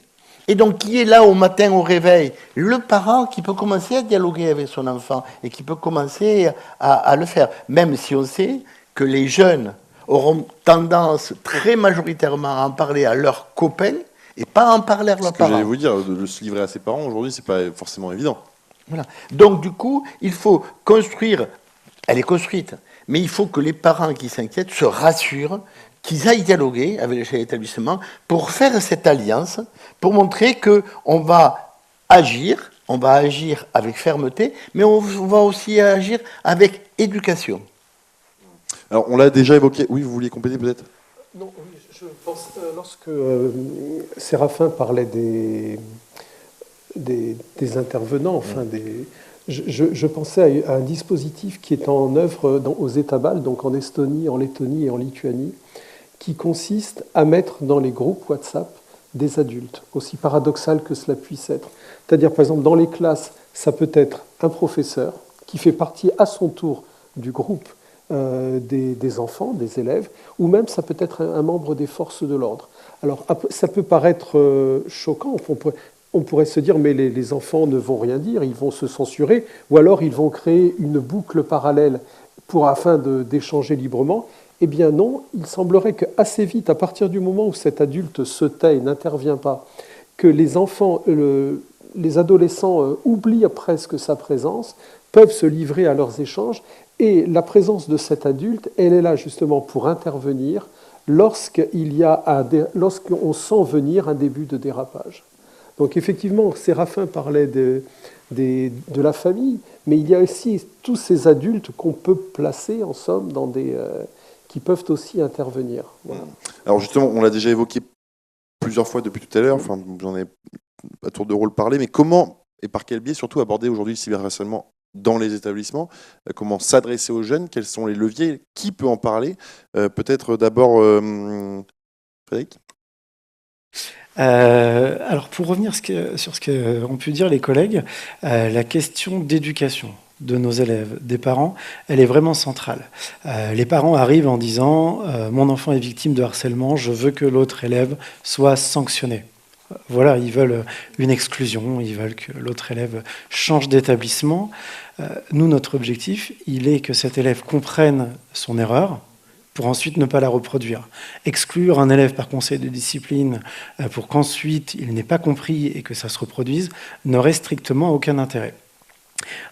Et donc, qui est là au matin au réveil? Le parent qui peut commencer à dialoguer avec son enfant et qui peut commencer à le faire. Même si on sait que les jeunes auront tendance très majoritairement à en parler à leurs copains et pas à en parler à leurs parents. J'allais vous dire, de se livrer à ses parents, aujourd'hui, c'est pas forcément évident. Voilà. Donc, du coup, il faut construire, elle est construite, mais il faut que les parents qui s'inquiètent se rassurent qu'ils aillent dialoguer avec les chefs d'établissement pour faire cette alliance, pour montrer qu'on va agir avec fermeté, mais on va aussi agir avec éducation. Alors, on l'a déjà évoqué. Oui, vous vouliez compléter peut-être? Non, oui, je pense, lorsque Séraphin parlait des intervenants, enfin je pensais à un dispositif qui est en œuvre aux États-Bals, donc en Estonie, en Lettonie et en Lituanie, qui consiste à mettre dans les groupes WhatsApp des adultes, aussi paradoxal que cela puisse être. C'est-à-dire, par exemple, dans les classes, ça peut être un professeur qui fait partie à son tour du groupe des enfants, des élèves, ou même ça peut être un membre des forces de l'ordre. Alors, ça peut paraître choquant, on pourrait se dire, mais les enfants ne vont rien dire, ils vont se censurer, ou alors ils vont créer une boucle parallèle afin d'échanger librement. Eh bien non, il semblerait qu'assez vite, à partir du moment où cet adulte se tait et n'intervient pas, que les enfants, les adolescents oublient presque sa présence, peuvent se livrer à leurs échanges, et la présence de cet adulte, elle est là justement pour intervenir lorsqu'on sent venir un début de dérapage. Donc effectivement, Séraphin parlait de la famille, mais il y a aussi tous ces adultes qu'on peut placer, en somme, qui peuvent aussi intervenir. Voilà. Alors justement, on l'a déjà évoqué plusieurs fois depuis tout à l'heure, enfin, j'en ai à tour de rôle parlé, mais comment et par quel biais surtout aborder aujourd'hui le cyberharcèlement dans les établissements? Comment s'adresser aux jeunes? Quels sont les leviers? Qui peut en parler? Peut-être d'abord Frédéric? Alors pour revenir sur ce qu'ont pu dire les collègues, la question d'éducation de nos élèves, des parents, elle est vraiment centrale. Les parents arrivent en disant mon enfant est victime de harcèlement, je veux que l'autre élève soit sanctionné. Voilà, ils veulent une exclusion, ils veulent que l'autre élève change d'établissement. Nous, notre objectif, il est que cet élève comprenne son erreur pour ensuite ne pas la reproduire. Exclure un élève par conseil de discipline pour qu'ensuite il n'ait pas compris et que ça se reproduise n'aurait strictement aucun intérêt.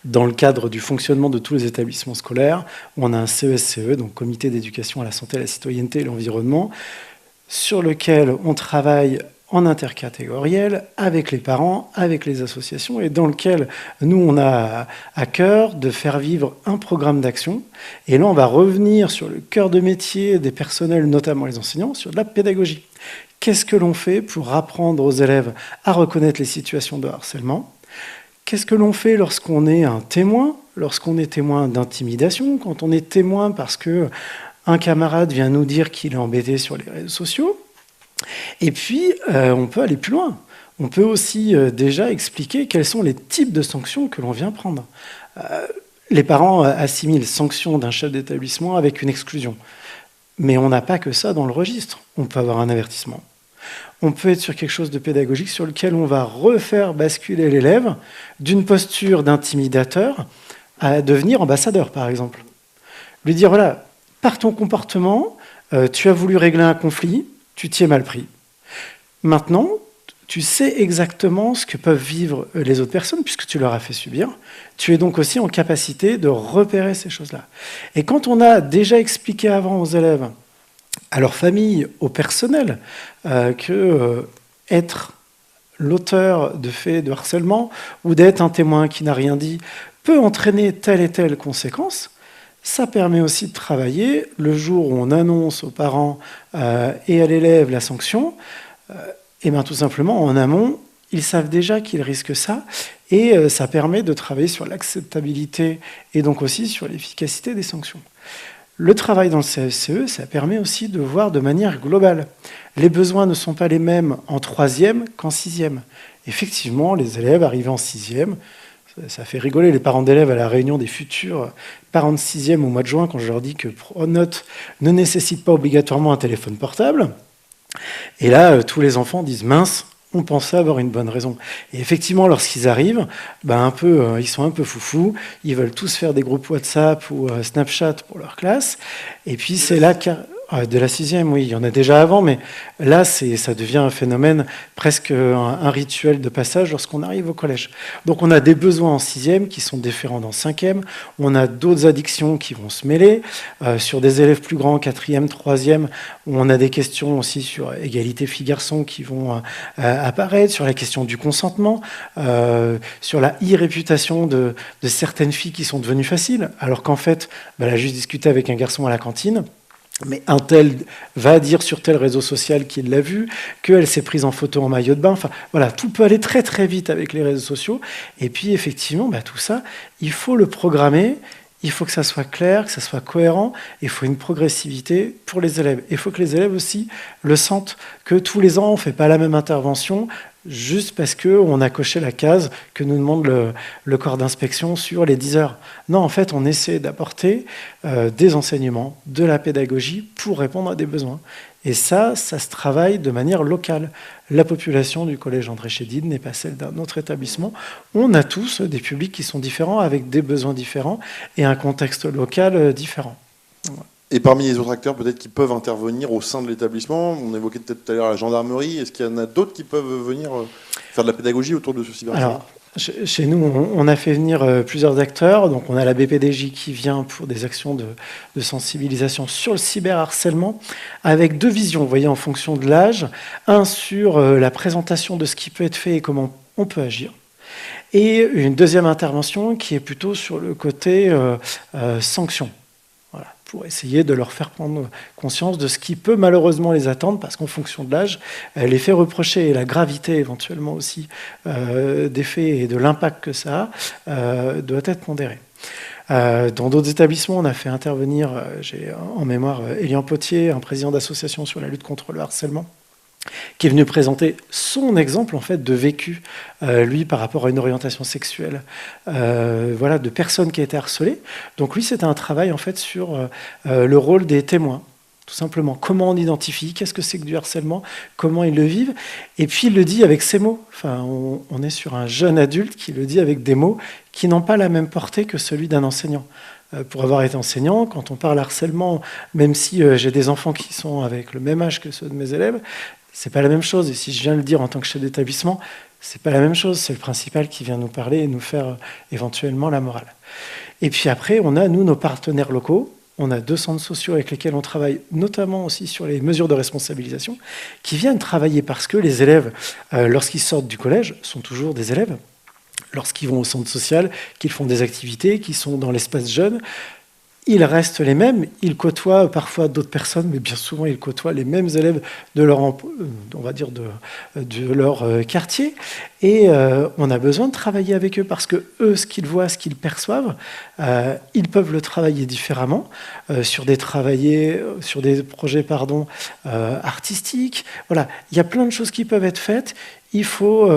Dans le cadre du fonctionnement de tous les établissements scolaires, on a un CESCE, donc Comité d'éducation à la santé, à la citoyenneté et l'environnement, sur lequel on travaille en intercatégoriel avec les parents, avec les associations, et dans lequel nous, on a à cœur de faire vivre un programme d'action. Et là, on va revenir sur le cœur de métier des personnels, notamment les enseignants, sur de la pédagogie. Qu'est-ce que l'on fait pour apprendre aux élèves à reconnaître les situations de harcèlement ? Qu'est-ce que l'on fait lorsqu'on est un témoin, lorsqu'on est témoin d'intimidation, quand on est témoin parce qu'un camarade vient nous dire qu'il est embêté sur les réseaux sociaux? Et puis, on peut aller plus loin. On peut aussi déjà expliquer quels sont les types de sanctions que l'on vient prendre. Les parents assimilent sanction d'un chef d'établissement avec une exclusion. Mais on n'a pas que ça dans le registre. On peut avoir un avertissement. on peut être sur quelque chose de pédagogique sur lequel on va refaire basculer l'élève d'une posture d'intimidateur à devenir ambassadeur, par exemple. Lui dire, voilà, par ton comportement, tu as voulu régler un conflit, tu t'y es mal pris. Maintenant, tu sais exactement ce que peuvent vivre les autres personnes, puisque tu leur as fait subir. Tu es donc aussi en capacité de repérer ces choses-là. Et quand on a déjà expliqué avant aux élèves, à leur famille, au personnel, que être l'auteur de faits de harcèlement ou d'être un témoin qui n'a rien dit peut entraîner telle et telle conséquence, ça permet aussi de travailler le jour où on annonce aux parents et à l'élève la sanction. Et bien tout simplement, en amont, ils savent déjà qu'ils risquent ça, et ça permet de travailler sur l'acceptabilité et donc aussi sur l'efficacité des sanctions. Le travail dans le CFCE, ça permet aussi de voir de manière globale. Les besoins ne sont pas les mêmes en 3e qu'en 6e. Effectivement, les élèves arrivés en 6e, ça fait rigoler les parents d'élèves à la réunion des futurs parents de 6e au mois de juin, quand je leur dis que Pronote ne nécessite pas obligatoirement un téléphone portable. Et là, tous les enfants disent « mince ». On pensait avoir une bonne raison. Et effectivement, lorsqu'ils arrivent, ils sont un peu foufous. Ils veulent tous faire des groupes WhatsApp ou Snapchat pour leur classe. Et puis c'est là de la 6e, oui, il y en a déjà avant, mais là, ça devient un phénomène, presque un rituel de passage lorsqu'on arrive au collège. Donc on a des besoins en 6e qui sont différents dans 5e. On a d'autres addictions qui vont se mêler. Sur des élèves plus grands, 4e, 3e, on a des questions aussi sur égalité filles-garçons qui vont apparaître, sur la question du consentement, sur la e-réputation de certaines filles qui sont devenues faciles, alors qu'en fait, elle a juste discuté avec un garçon à la cantine. Mais un tel va dire sur tel réseau social qu'il l'a vu, qu'elle s'est prise en photo en maillot de bain. Enfin, voilà, tout peut aller très très vite avec les réseaux sociaux. Et puis effectivement, tout ça, il faut le programmer, il faut que ça soit clair, que ça soit cohérent, il faut une progressivité pour les élèves. Il faut que les élèves aussi le sentent, que tous les ans, on ne fait pas la même intervention, juste parce qu'on a coché la case que nous demande le corps d'inspection sur les 10 heures. Non, en fait, on essaie d'apporter des enseignements, de la pédagogie pour répondre à des besoins. Et ça se travaille de manière locale. La population du collège André Chédid n'est pas celle d'un autre établissement. On a tous des publics qui sont différents, avec des besoins différents et un contexte local différent. Voilà. Et parmi les autres acteurs, peut-être qui peuvent intervenir au sein de l'établissement, on évoquait peut-être tout à l'heure la gendarmerie, est-ce qu'il y en a d'autres qui peuvent venir faire de la pédagogie autour de ce cyberharcèlement ? Alors, chez nous, on a fait venir plusieurs acteurs. Donc, on a la BPDJ qui vient pour des actions de sensibilisation sur le cyberharcèlement, avec 2 visions, vous voyez, en fonction de l'âge. Un sur la présentation de ce qui peut être fait et comment on peut agir. Et une deuxième intervention qui est plutôt sur le côté sanction. Voilà, pour essayer de leur faire prendre conscience de ce qui peut malheureusement les attendre, parce qu'en fonction de l'âge, les faits reprochés et la gravité éventuellement aussi des faits et de l'impact que ça a, doit être pondéré. Dans d'autres établissements, on a fait intervenir, j'ai en mémoire Elian Potier, un président d'association sur la lutte contre le harcèlement, qui est venu présenter son exemple en fait de vécu, lui par rapport à une orientation sexuelle, de personnes qui a été harcelées. Donc lui, c'était un travail en fait sur le rôle des témoins, tout simplement. Comment on identifie, qu'est-ce que c'est que du harcèlement, comment ils le vivent, et puis il le dit avec ses mots. Enfin, on est sur un jeune adulte qui le dit avec des mots qui n'ont pas la même portée que celui d'un enseignant. Pour avoir été enseignant, quand on parle harcèlement, même si j'ai des enfants qui sont avec le même âge que ceux de mes élèves, c'est pas la même chose. Et si je viens le dire en tant que chef d'établissement, c'est pas la même chose. C'est le principal qui vient nous parler et nous faire éventuellement la morale. Et puis après, on a, nous, nos partenaires locaux. On a 2 centres sociaux avec lesquels on travaille, notamment aussi sur les mesures de responsabilisation, qui viennent travailler parce que les élèves, lorsqu'ils sortent du collège, sont toujours des élèves. Lorsqu'ils vont au centre social, qu'ils font des activités, qu'ils sont dans l'espace jeune, ils restent les mêmes, ils côtoient parfois d'autres personnes, mais bien souvent ils côtoient les mêmes élèves de leur, on va dire de leur quartier. Et on a besoin de travailler avec eux parce que eux, ce qu'ils voient, ce qu'ils perçoivent, ils peuvent le travailler différemment sur des projets artistiques. Voilà, il y a plein de choses qui peuvent être faites. Il faut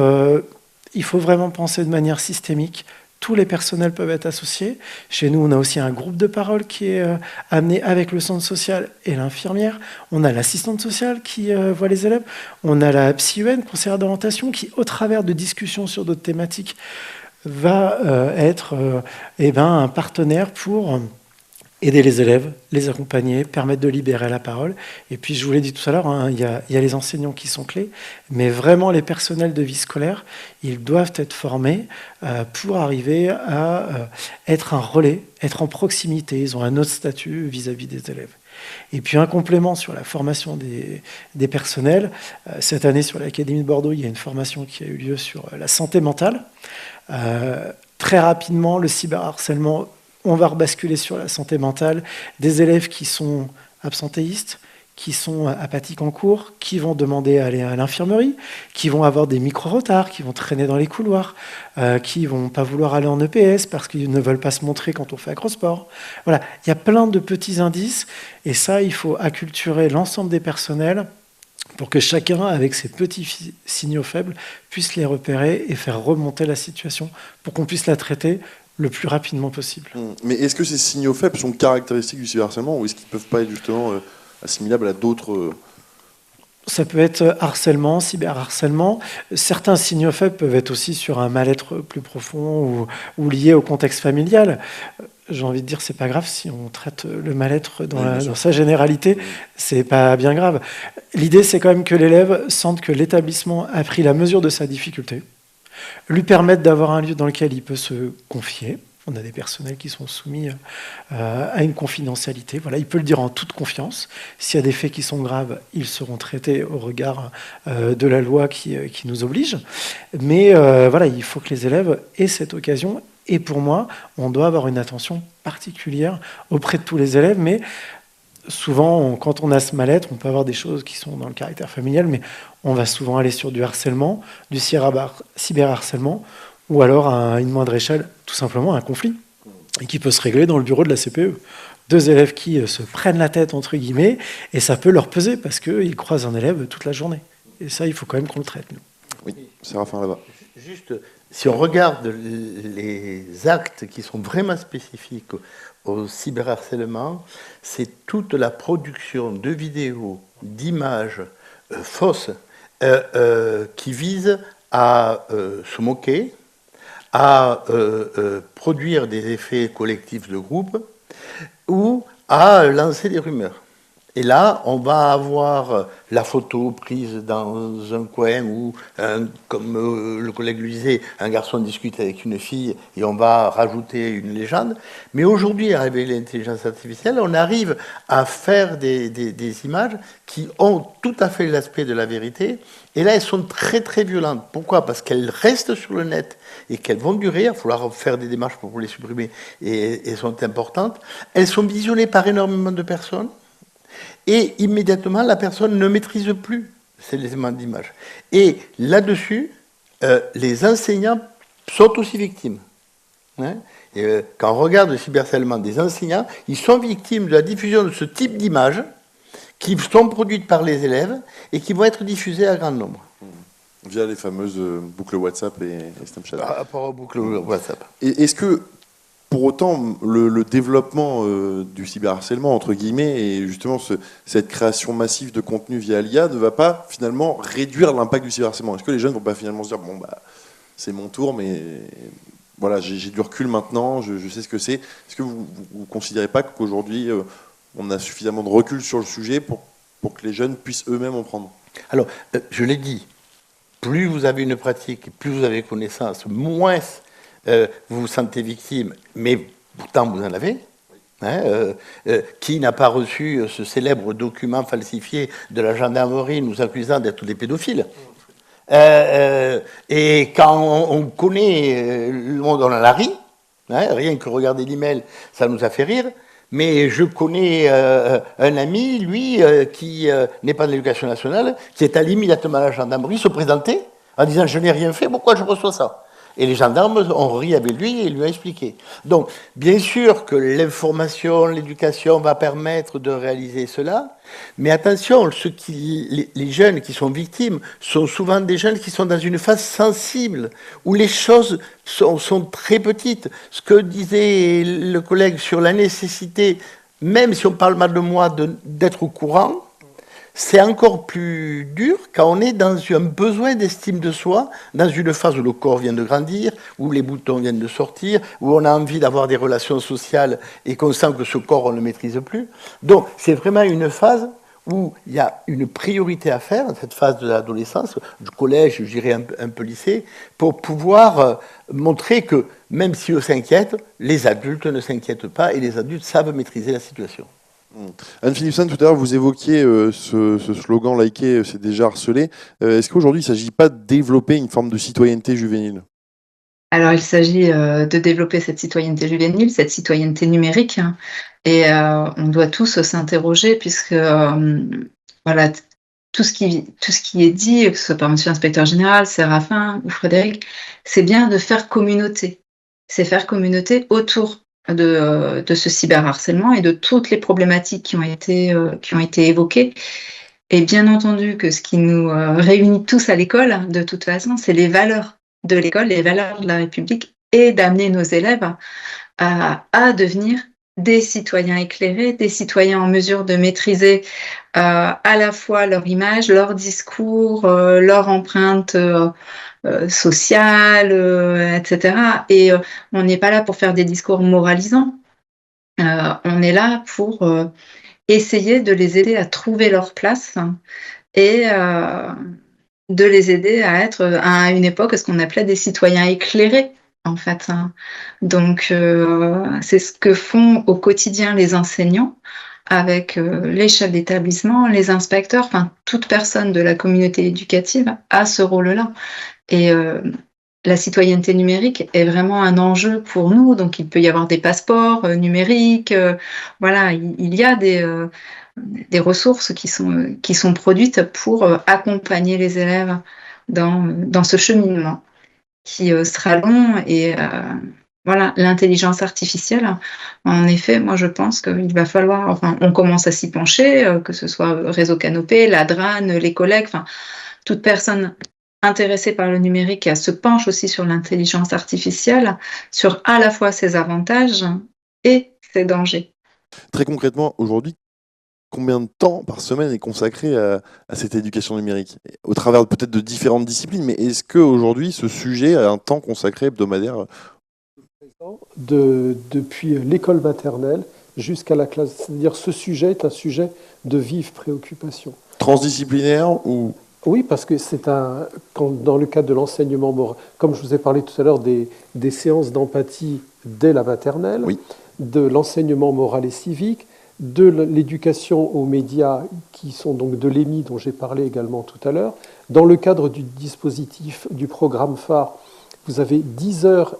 vraiment penser de manière systémique tous les personnels peuvent être associés. Chez nous, on a aussi un groupe de parole qui est amené avec le centre social et l'infirmière. On a l'assistante sociale qui voit les élèves. On a la psy-UN, conseillère d'orientation, qui, au travers de discussions sur d'autres thématiques, va être un partenaire pour aider les élèves, les accompagner, permettre de libérer la parole. Et puis, je vous l'ai dit tout à l'heure, hein, il y a les enseignants qui sont clés, mais vraiment les personnels de vie scolaire, ils doivent être formés pour arriver à être un relais, être en proximité. Ils ont un autre statut vis-à-vis des élèves. Et puis un complément sur la formation des personnels. Cette année, sur l'Académie de Bordeaux, il y a une formation qui a eu lieu sur la santé mentale. Très rapidement, le cyberharcèlement, on va rebasculer sur la santé mentale. Des élèves qui sont absentéistes, qui sont apathiques en cours, qui vont demander à aller à l'infirmerie, qui vont avoir des micro-retards, qui vont traîner dans les couloirs, qui vont pas vouloir aller en EPS parce qu'ils ne veulent pas se montrer quand on fait acrosport. Voilà, il y a plein de petits indices, et ça, il faut acculturer l'ensemble des personnels pour que chacun, avec ses petits signaux faibles, puisse les repérer et faire remonter la situation pour qu'on puisse la traiter le plus rapidement possible. Mais est-ce que ces signaux faibles sont caractéristiques du cyberharcèlement, ou est-ce qu'ils ne peuvent pas être justement assimilables à d'autres... Ça peut être harcèlement, cyberharcèlement. Certains signaux faibles peuvent être aussi sur un mal-être plus profond ou lié au contexte familial. J'ai envie de dire, c'est pas grave si on traite le mal-être dans sa généralité, c'est pas bien grave. L'idée, c'est quand même que l'élève sente que l'établissement a pris la mesure de sa difficulté, lui permettre d'avoir un lieu dans lequel il peut se confier. On a des personnels qui sont soumis à une confidentialité. Voilà, il peut le dire en toute confiance. S'il y a des faits qui sont graves, ils seront traités au regard de la loi qui nous oblige. Mais voilà, il faut que les élèves aient cette occasion. Et pour moi, on doit avoir une attention particulière auprès de tous les élèves. Mais souvent, quand on a ce mal-être, on peut avoir des choses qui sont dans le caractère familial, mais on va souvent aller sur du harcèlement, du cyberharcèlement, ou alors à une moindre échelle, tout simplement un conflit, et qui peut se régler dans le bureau de la CPE. Deux élèves qui se prennent la tête, entre guillemets, et ça peut leur peser, parce qu'ils croisent un élève toute la journée. Et ça, il faut quand même qu'on le traite, nous. Oui, Séraphin, là-bas. Juste, si on regarde les actes qui sont vraiment spécifiques au cyberharcèlement, c'est toute la production de vidéos, d'images fausses qui visent à se moquer, à produire des effets collectifs de groupe ou à lancer des rumeurs. Et là, on va avoir la photo prise dans un coin où, comme le collègue le disait, un garçon discute avec une fille et on va rajouter une légende. Mais aujourd'hui, avec l'intelligence artificielle, on arrive à faire des images qui ont tout à fait l'aspect de la vérité. Et là, elles sont très, très violentes. Pourquoi ? Parce qu'elles restent sur le net et qu'elles vont durer. Il va falloir faire des démarches pour les supprimer et elles sont importantes. Elles sont visionnées par énormément de personnes. Et immédiatement, la personne ne maîtrise plus ces éléments d'image. Et là-dessus, les enseignants sont aussi victimes. Hein, et, quand on regarde le cyberharcèlement des enseignants, ils sont victimes de la diffusion de ce type d'images qui sont produites par les élèves et qui vont être diffusées à grand nombre. Via les fameuses boucles WhatsApp et Snapchat. Par rapport aux boucles WhatsApp. Et est-ce que, pour autant, le développement du cyberharcèlement, entre guillemets, et justement cette création massive de contenu via l'IA ne va pas finalement réduire l'impact du cyberharcèlement ? Est-ce que les jeunes ne vont pas finalement se dire, bon, bah, c'est mon tour, mais voilà, j'ai du recul maintenant, je sais ce que c'est. Est-ce que vous ne considérez pas qu'aujourd'hui, on a suffisamment de recul sur le sujet pour que les jeunes puissent eux-mêmes en prendre ? Alors, je l'ai dit, plus vous avez une pratique, plus vous avez connaissance, moins vous vous sentez victime, mais pourtant vous en avez. Hein, qui n'a pas reçu ce célèbre document falsifié de la gendarmerie nous accusant d'être des pédophiles ? Et quand on connaît le monde, on en a ri. Hein, rien que regarder l'email, ça nous a fait rire. Mais je connais un ami, lui, qui n'est pas de l'éducation nationale, qui est allé immédiatement à la gendarmerie se présenter en disant « je n'ai rien fait, pourquoi je reçois ça ?» Et les gendarmes ont ri avec lui et lui ont expliqué. Donc, bien sûr que l'information, l'éducation va permettre de réaliser cela, mais attention, les jeunes qui sont victimes sont souvent des jeunes qui sont dans une phase sensible, où les choses sont très petites. Ce que disait le collègue sur la nécessité, même si on parle mal de moi, d'être au courant, c'est encore plus dur quand on est dans un besoin d'estime de soi, dans une phase où le corps vient de grandir, où les boutons viennent de sortir, où on a envie d'avoir des relations sociales et qu'on sent que ce corps, on ne le maîtrise plus. Donc, c'est vraiment une phase où il y a une priorité à faire, cette phase de l'adolescence, du collège, je dirais un peu lycée, pour pouvoir montrer que, même si on s'inquiète, les adultes ne s'inquiètent pas et les adultes savent maîtriser la situation. Anne Philipson, tout à l'heure, vous évoquiez ce slogan « Liker, c'est déjà harceler ». Est-ce qu'aujourd'hui, il ne s'agit pas de développer une forme de citoyenneté juvénile ? Alors, il s'agit de développer cette citoyenneté juvénile, cette citoyenneté numérique. Hein, et on doit tous s'interroger puisque voilà, tout ce qui est dit, que ce soit par Monsieur l'inspecteur général, Séraphin ou Frédéric, c'est bien de faire communauté. C'est faire communauté autour de ce cyberharcèlement et de toutes les problématiques qui ont été évoquées. Et bien entendu que ce qui nous réunit tous à l'école, de toute façon, c'est les valeurs de l'école, les valeurs de la République, et d'amener nos élèves à devenir des citoyens éclairés, des citoyens en mesure de maîtriser à la fois leur image, leur discours, leur empreinte sociale, etc. Et on n'est pas là pour faire des discours moralisants. On est là pour essayer de les aider à trouver leur place et de les aider à être à une époque ce qu'on appelait des citoyens éclairés, en fait. Donc, c'est ce que font au quotidien les enseignants avec les chefs d'établissement, les inspecteurs, enfin, toute personne de la communauté éducative a ce rôle-là. Et la citoyenneté numérique est vraiment un enjeu pour nous. Donc, il peut y avoir des passeports numériques. Voilà, il y a des ressources qui sont produites pour accompagner les élèves dans ce cheminement qui sera long. Et voilà, l'intelligence artificielle, en effet, moi je pense qu'il va falloir, enfin, on commence à s'y pencher, que ce soit Réseau Canopé, la DRAN, les collègues, enfin, toute personne intéressée par le numérique se penche aussi sur l'intelligence artificielle, sur à la fois ses avantages et ses dangers. Très concrètement, aujourd'hui, combien de temps par semaine est consacré à cette éducation numérique ? Au travers peut-être de différentes disciplines, mais est-ce qu'aujourd'hui, ce sujet a un temps consacré hebdomadaire ? Depuis l'école maternelle jusqu'à la classe. C'est-à-dire ce sujet est un sujet de vive préoccupation. Transdisciplinaire ou... Oui, parce que dans le cadre de l'enseignement moral, comme je vous ai parlé tout à l'heure des séances d'empathie dès la maternelle, oui, de l'enseignement moral et civique, de l'éducation aux médias qui sont donc de l'EMI dont j'ai parlé également tout à l'heure. Dans le cadre du dispositif du programme phare, vous avez 10 heures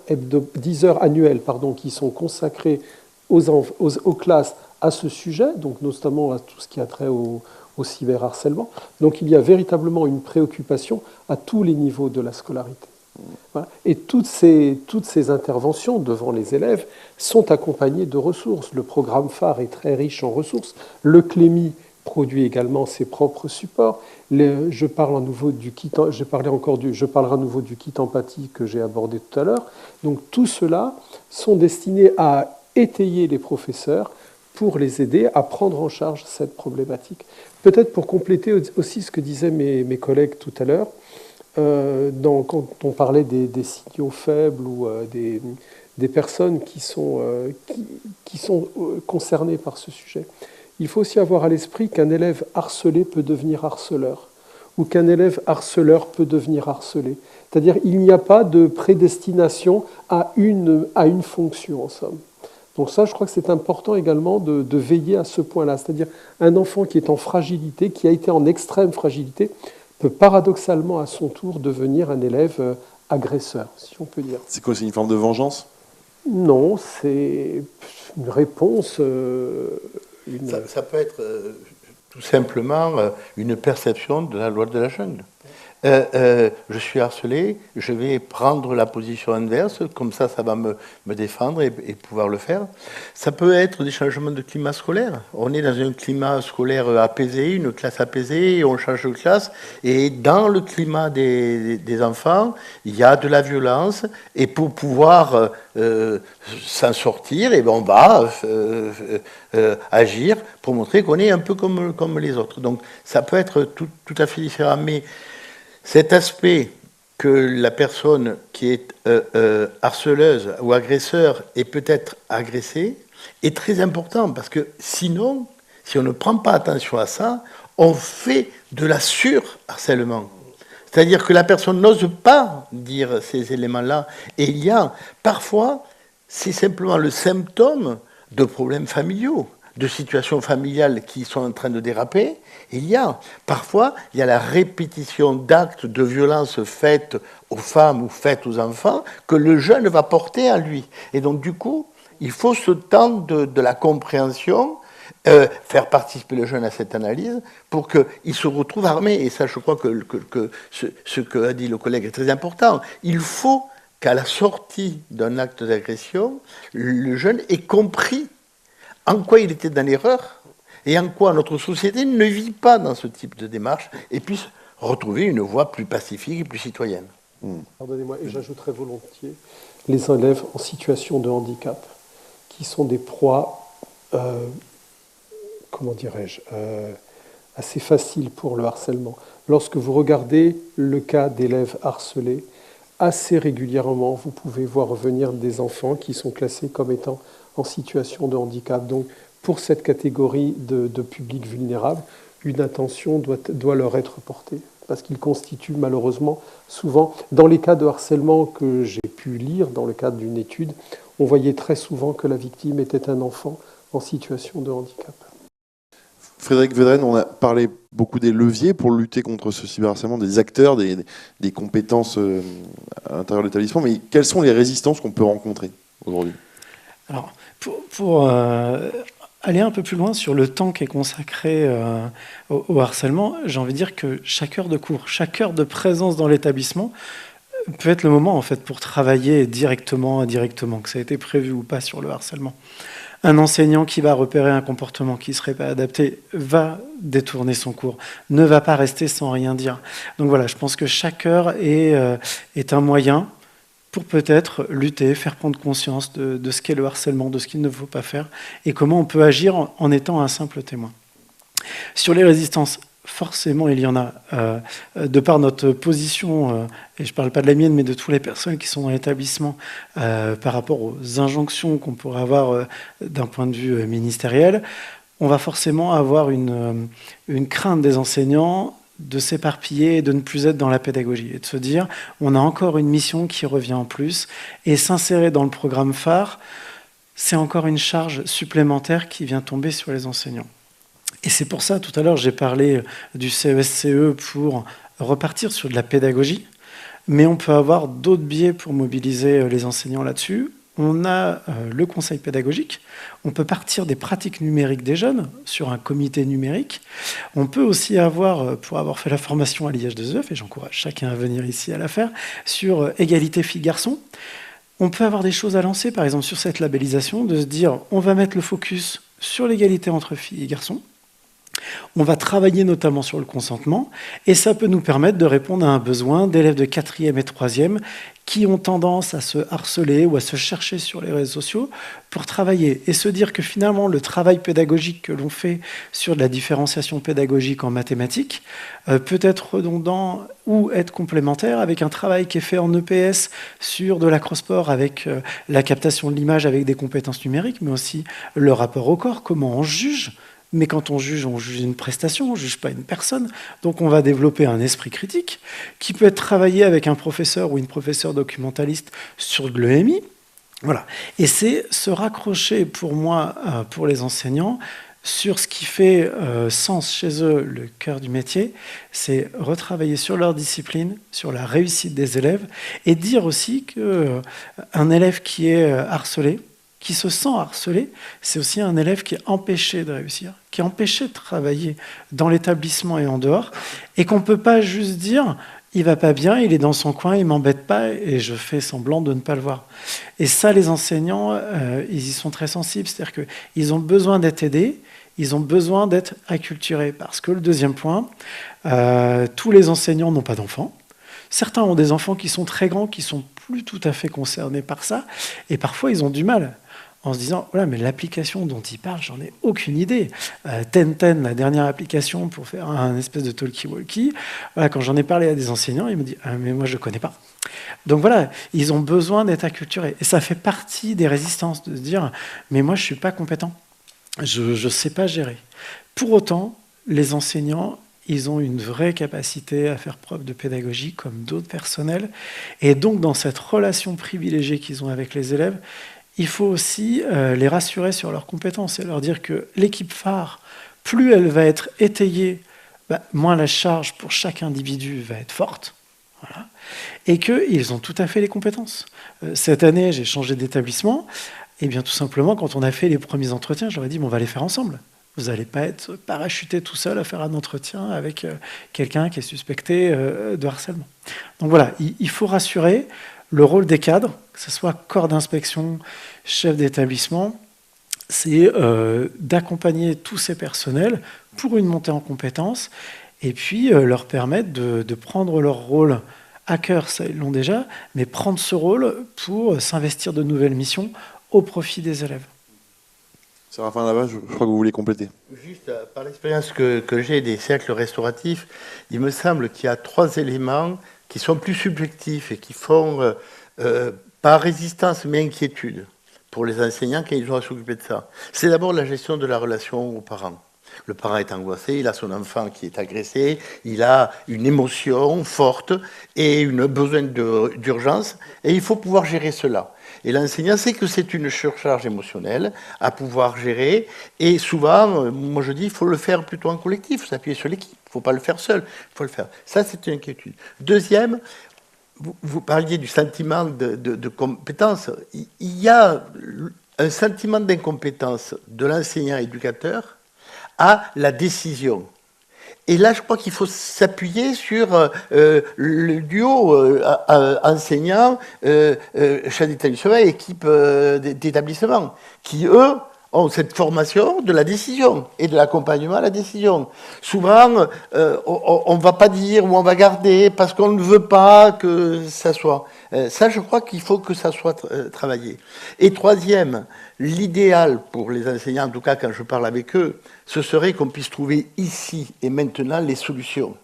annuelles qui sont consacrées aux classes à ce sujet, donc notamment à tout ce qui a trait au cyberharcèlement. Donc il y a véritablement une préoccupation à tous les niveaux de la scolarité. Voilà. Et toutes ces interventions devant les élèves sont accompagnées de ressources. Le programme phare est très riche en ressources. Le Clémy produit également ses propres supports. Je parlerai à nouveau du kit empathie que j'ai abordé tout à l'heure. Donc tout cela sont destinés à étayer les professeurs pour les aider à prendre en charge cette problématique. Peut-être pour compléter aussi ce que disaient mes collègues tout à l'heure, quand on parlait des signaux faibles ou des personnes qui sont concernées par ce sujet, il faut aussi avoir à l'esprit qu'un élève harcelé peut devenir harceleur, ou qu'un élève harceleur peut devenir harcelé. C'est-à-dire qu'il n'y a pas de prédestination à une fonction, en somme. Donc ça, je crois que c'est important également de veiller à ce point-là. C'est-à-dire un enfant qui est en fragilité, qui a été en extrême fragilité, peut paradoxalement à son tour devenir un élève agresseur, si on peut dire. C'est quoi, c'est une forme de vengeance ? Non, c'est une réponse... Ça peut être tout simplement une perception de la loi de la jungle. je suis harcelé, je vais prendre la position inverse, comme ça va me défendre et pouvoir le faire. Ça peut être des changements de climat scolaire. On est dans un climat scolaire apaisé, une classe apaisée, et on change de classe, et dans le climat des enfants, il y a de la violence, et pour pouvoir s'en sortir, et on va agir pour montrer qu'on est un peu comme les autres. Donc ça peut être tout à fait différent, mais cet aspect que la personne qui est harceleuse ou agresseur est peut-être agressée est très important, parce que sinon, si on ne prend pas attention à ça, on fait de la sur-harcèlement. C'est-à-dire que la personne n'ose pas dire ces éléments-là, et il y a parfois, c'est simplement le symptôme de problèmes familiaux, de situations familiales qui sont en train de déraper. Parfois, il y a la répétition d'actes de violence faites aux femmes ou faites aux enfants que le jeune va porter à lui. Et donc, du coup, il faut ce temps de la compréhension, faire participer le jeune à cette analyse pour qu'il se retrouve armé. Et ça, je crois que ce que a dit le collègue est très important. Il faut qu'à la sortie d'un acte d'agression, le jeune ait compris en quoi il était dans l'erreur et en quoi notre société ne vit pas dans ce type de démarche et puisse retrouver une voie plus pacifique et plus citoyenne. Pardonnez-moi, et j'ajouterais volontiers les élèves en situation de handicap, qui sont des proies, assez faciles pour le harcèlement. Lorsque vous regardez le cas d'élèves harcelés, assez régulièrement, vous pouvez voir revenir des enfants qui sont classés comme étant en situation de handicap. Donc, pour cette catégorie de publics vulnérables, une attention doit leur être portée, parce qu'ils constituent malheureusement souvent, dans les cas de harcèlement que j'ai pu lire, dans le cadre d'une étude, on voyait très souvent que la victime était un enfant en situation de handicap. Frédéric Vedren, on a parlé beaucoup des leviers pour lutter contre ce cyberharcèlement, des acteurs, des compétences à l'intérieur de l'établissement, mais quelles sont les résistances qu'on peut rencontrer aujourd'hui ? Alors, pour aller un peu plus loin sur le temps qui est consacré au harcèlement, j'ai envie de dire que chaque heure de cours, chaque heure de présence dans l'établissement peut être le moment en fait pour travailler directement, indirectement, que ça a été prévu ou pas sur le harcèlement. Un enseignant qui va repérer un comportement qui ne serait pas adapté va détourner son cours, ne va pas rester sans rien dire. Donc voilà, je pense que chaque heure est un moyen pour peut-être lutter, faire prendre conscience de ce qu'est le harcèlement, de ce qu'il ne faut pas faire, et comment on peut agir en étant un simple témoin. Sur les résistances, forcément, il y en a. De par notre position, et je ne parle pas de la mienne, mais de toutes les personnes qui sont dans l'établissement, par rapport aux injonctions qu'on pourrait avoir d'un point de vue ministériel, on va forcément avoir une crainte des enseignants de s'éparpiller et de ne plus être dans la pédagogie, et de se dire on a encore une mission qui revient en plus, et s'insérer dans le programme phare, c'est encore une charge supplémentaire qui vient tomber sur les enseignants. Et c'est pour ça, tout à l'heure, j'ai parlé du CESCE pour repartir sur de la pédagogie, mais on peut avoir d'autres biais pour mobiliser les enseignants là-dessus. On a le conseil pédagogique, on peut partir des pratiques numériques des jeunes sur un comité numérique. On peut aussi avoir, pour avoir fait la formation à l'IH2EF, et j'encourage chacun à venir ici à la faire, sur égalité filles-garçons. On peut avoir des choses à lancer, par exemple sur cette labellisation, de se dire on va mettre le focus sur l'égalité entre filles et garçons. On va travailler notamment sur le consentement, et ça peut nous permettre de répondre à un besoin d'élèves de 4e et 3e qui ont tendance à se harceler ou à se chercher sur les réseaux sociaux pour travailler et se dire que finalement le travail pédagogique que l'on fait sur de la différenciation pédagogique en mathématiques peut être redondant ou être complémentaire avec un travail qui est fait en EPS sur de l'acrosport avec la captation de l'image avec des compétences numériques, mais aussi le rapport au corps, comment on juge. Mais quand on juge une prestation, on ne juge pas une personne. Donc on va développer un esprit critique qui peut être travaillé avec un professeur ou une professeure documentaliste sur de l'EMI. Voilà. Et c'est se raccrocher pour moi, pour les enseignants, sur ce qui fait sens chez eux, le cœur du métier, c'est retravailler sur leur discipline, sur la réussite des élèves, et dire aussi qu'un élève qui est harcelé, qui se sent harcelé, c'est aussi un élève qui est empêché de réussir, qui est empêché de travailler dans l'établissement et en dehors, et qu'on ne peut pas juste dire il va pas bien, il est dans son coin, il m'embête pas et je fais semblant de ne pas le voir. Et ça, les enseignants, ils y sont très sensibles, c'est-à-dire qu'ils ont besoin d'être aidés, ils ont besoin d'être acculturés. Parce que le deuxième point, tous les enseignants n'ont pas d'enfants. Certains ont des enfants qui sont très grands, qui sont plus tout à fait concernés par ça, et parfois ils ont du mal en se disant, voilà, mais l'application dont il parle, j'en ai aucune idée. Ten, la dernière application pour faire un espèce de talkie-walkie, voilà, quand j'en ai parlé à des enseignants, ils me disent, ah, mais moi je ne connais pas. Donc voilà, ils ont besoin d'être acculturés. Et ça fait partie des résistances, de se dire, mais moi je ne suis pas compétent, je ne sais pas gérer. Pour autant, les enseignants, ils ont une vraie capacité à faire preuve de pédagogie comme d'autres personnels. Et donc dans cette relation privilégiée qu'ils ont avec les élèves, il faut aussi les rassurer sur leurs compétences et leur dire que l'équipe phare, plus elle va être étayée, moins la charge pour chaque individu va être forte. Voilà. Et qu'ils ont tout à fait les compétences. Cette année, j'ai changé d'établissement. Et bien tout simplement, quand on a fait les premiers entretiens, je leur ai dit, on va les faire ensemble. Vous n'allez pas être parachuté tout seul à faire un entretien avec quelqu'un qui est suspecté de harcèlement. Donc voilà, il faut rassurer. Le rôle des cadres, que ce soit corps d'inspection, chef d'établissement, c'est d'accompagner tous ces personnels pour une montée en compétences et puis leur permettre de prendre leur rôle à cœur, ça ils l'ont déjà, mais prendre ce rôle pour s'investir de nouvelles missions au profit des élèves. Séraphin Laval, je crois que vous voulez compléter. Juste par l'expérience que j'ai des cercles restauratifs, il me semble qu'il y a 3 éléments qui sont plus subjectifs et qui font pas résistance mais inquiétude pour les enseignants quand ils ont à s'occuper de ça. C'est d'abord la gestion de la relation aux parents. Le parent est angoissé, il a son enfant qui est agressé, il a une émotion forte et un besoin d'urgence et il faut pouvoir gérer cela. Et l'enseignant sait que c'est une surcharge émotionnelle à pouvoir gérer. Et souvent, moi je dis, il faut le faire plutôt en collectif, s'appuyer sur l'équipe. Il ne faut pas le faire seul, il faut le faire. Ça, c'est une inquiétude. Deuxième, vous parliez du sentiment de compétence. Il y a un sentiment d'incompétence de l'enseignant éducateur à la décision. Et là, je crois qu'il faut s'appuyer sur le duo enseignant, chef d'établissement et équipe d'établissement, qui, eux, ont cette formation de la décision et de l'accompagnement à la décision. Souvent, on ne va pas dire ou on va garder parce qu'on ne veut pas que ça soit. Ça, je crois qu'il faut que ça soit travaillé. Et troisième, l'idéal pour les enseignants, en tout cas quand je parle avec eux, ce serait qu'on puisse trouver ici et maintenant les solutions.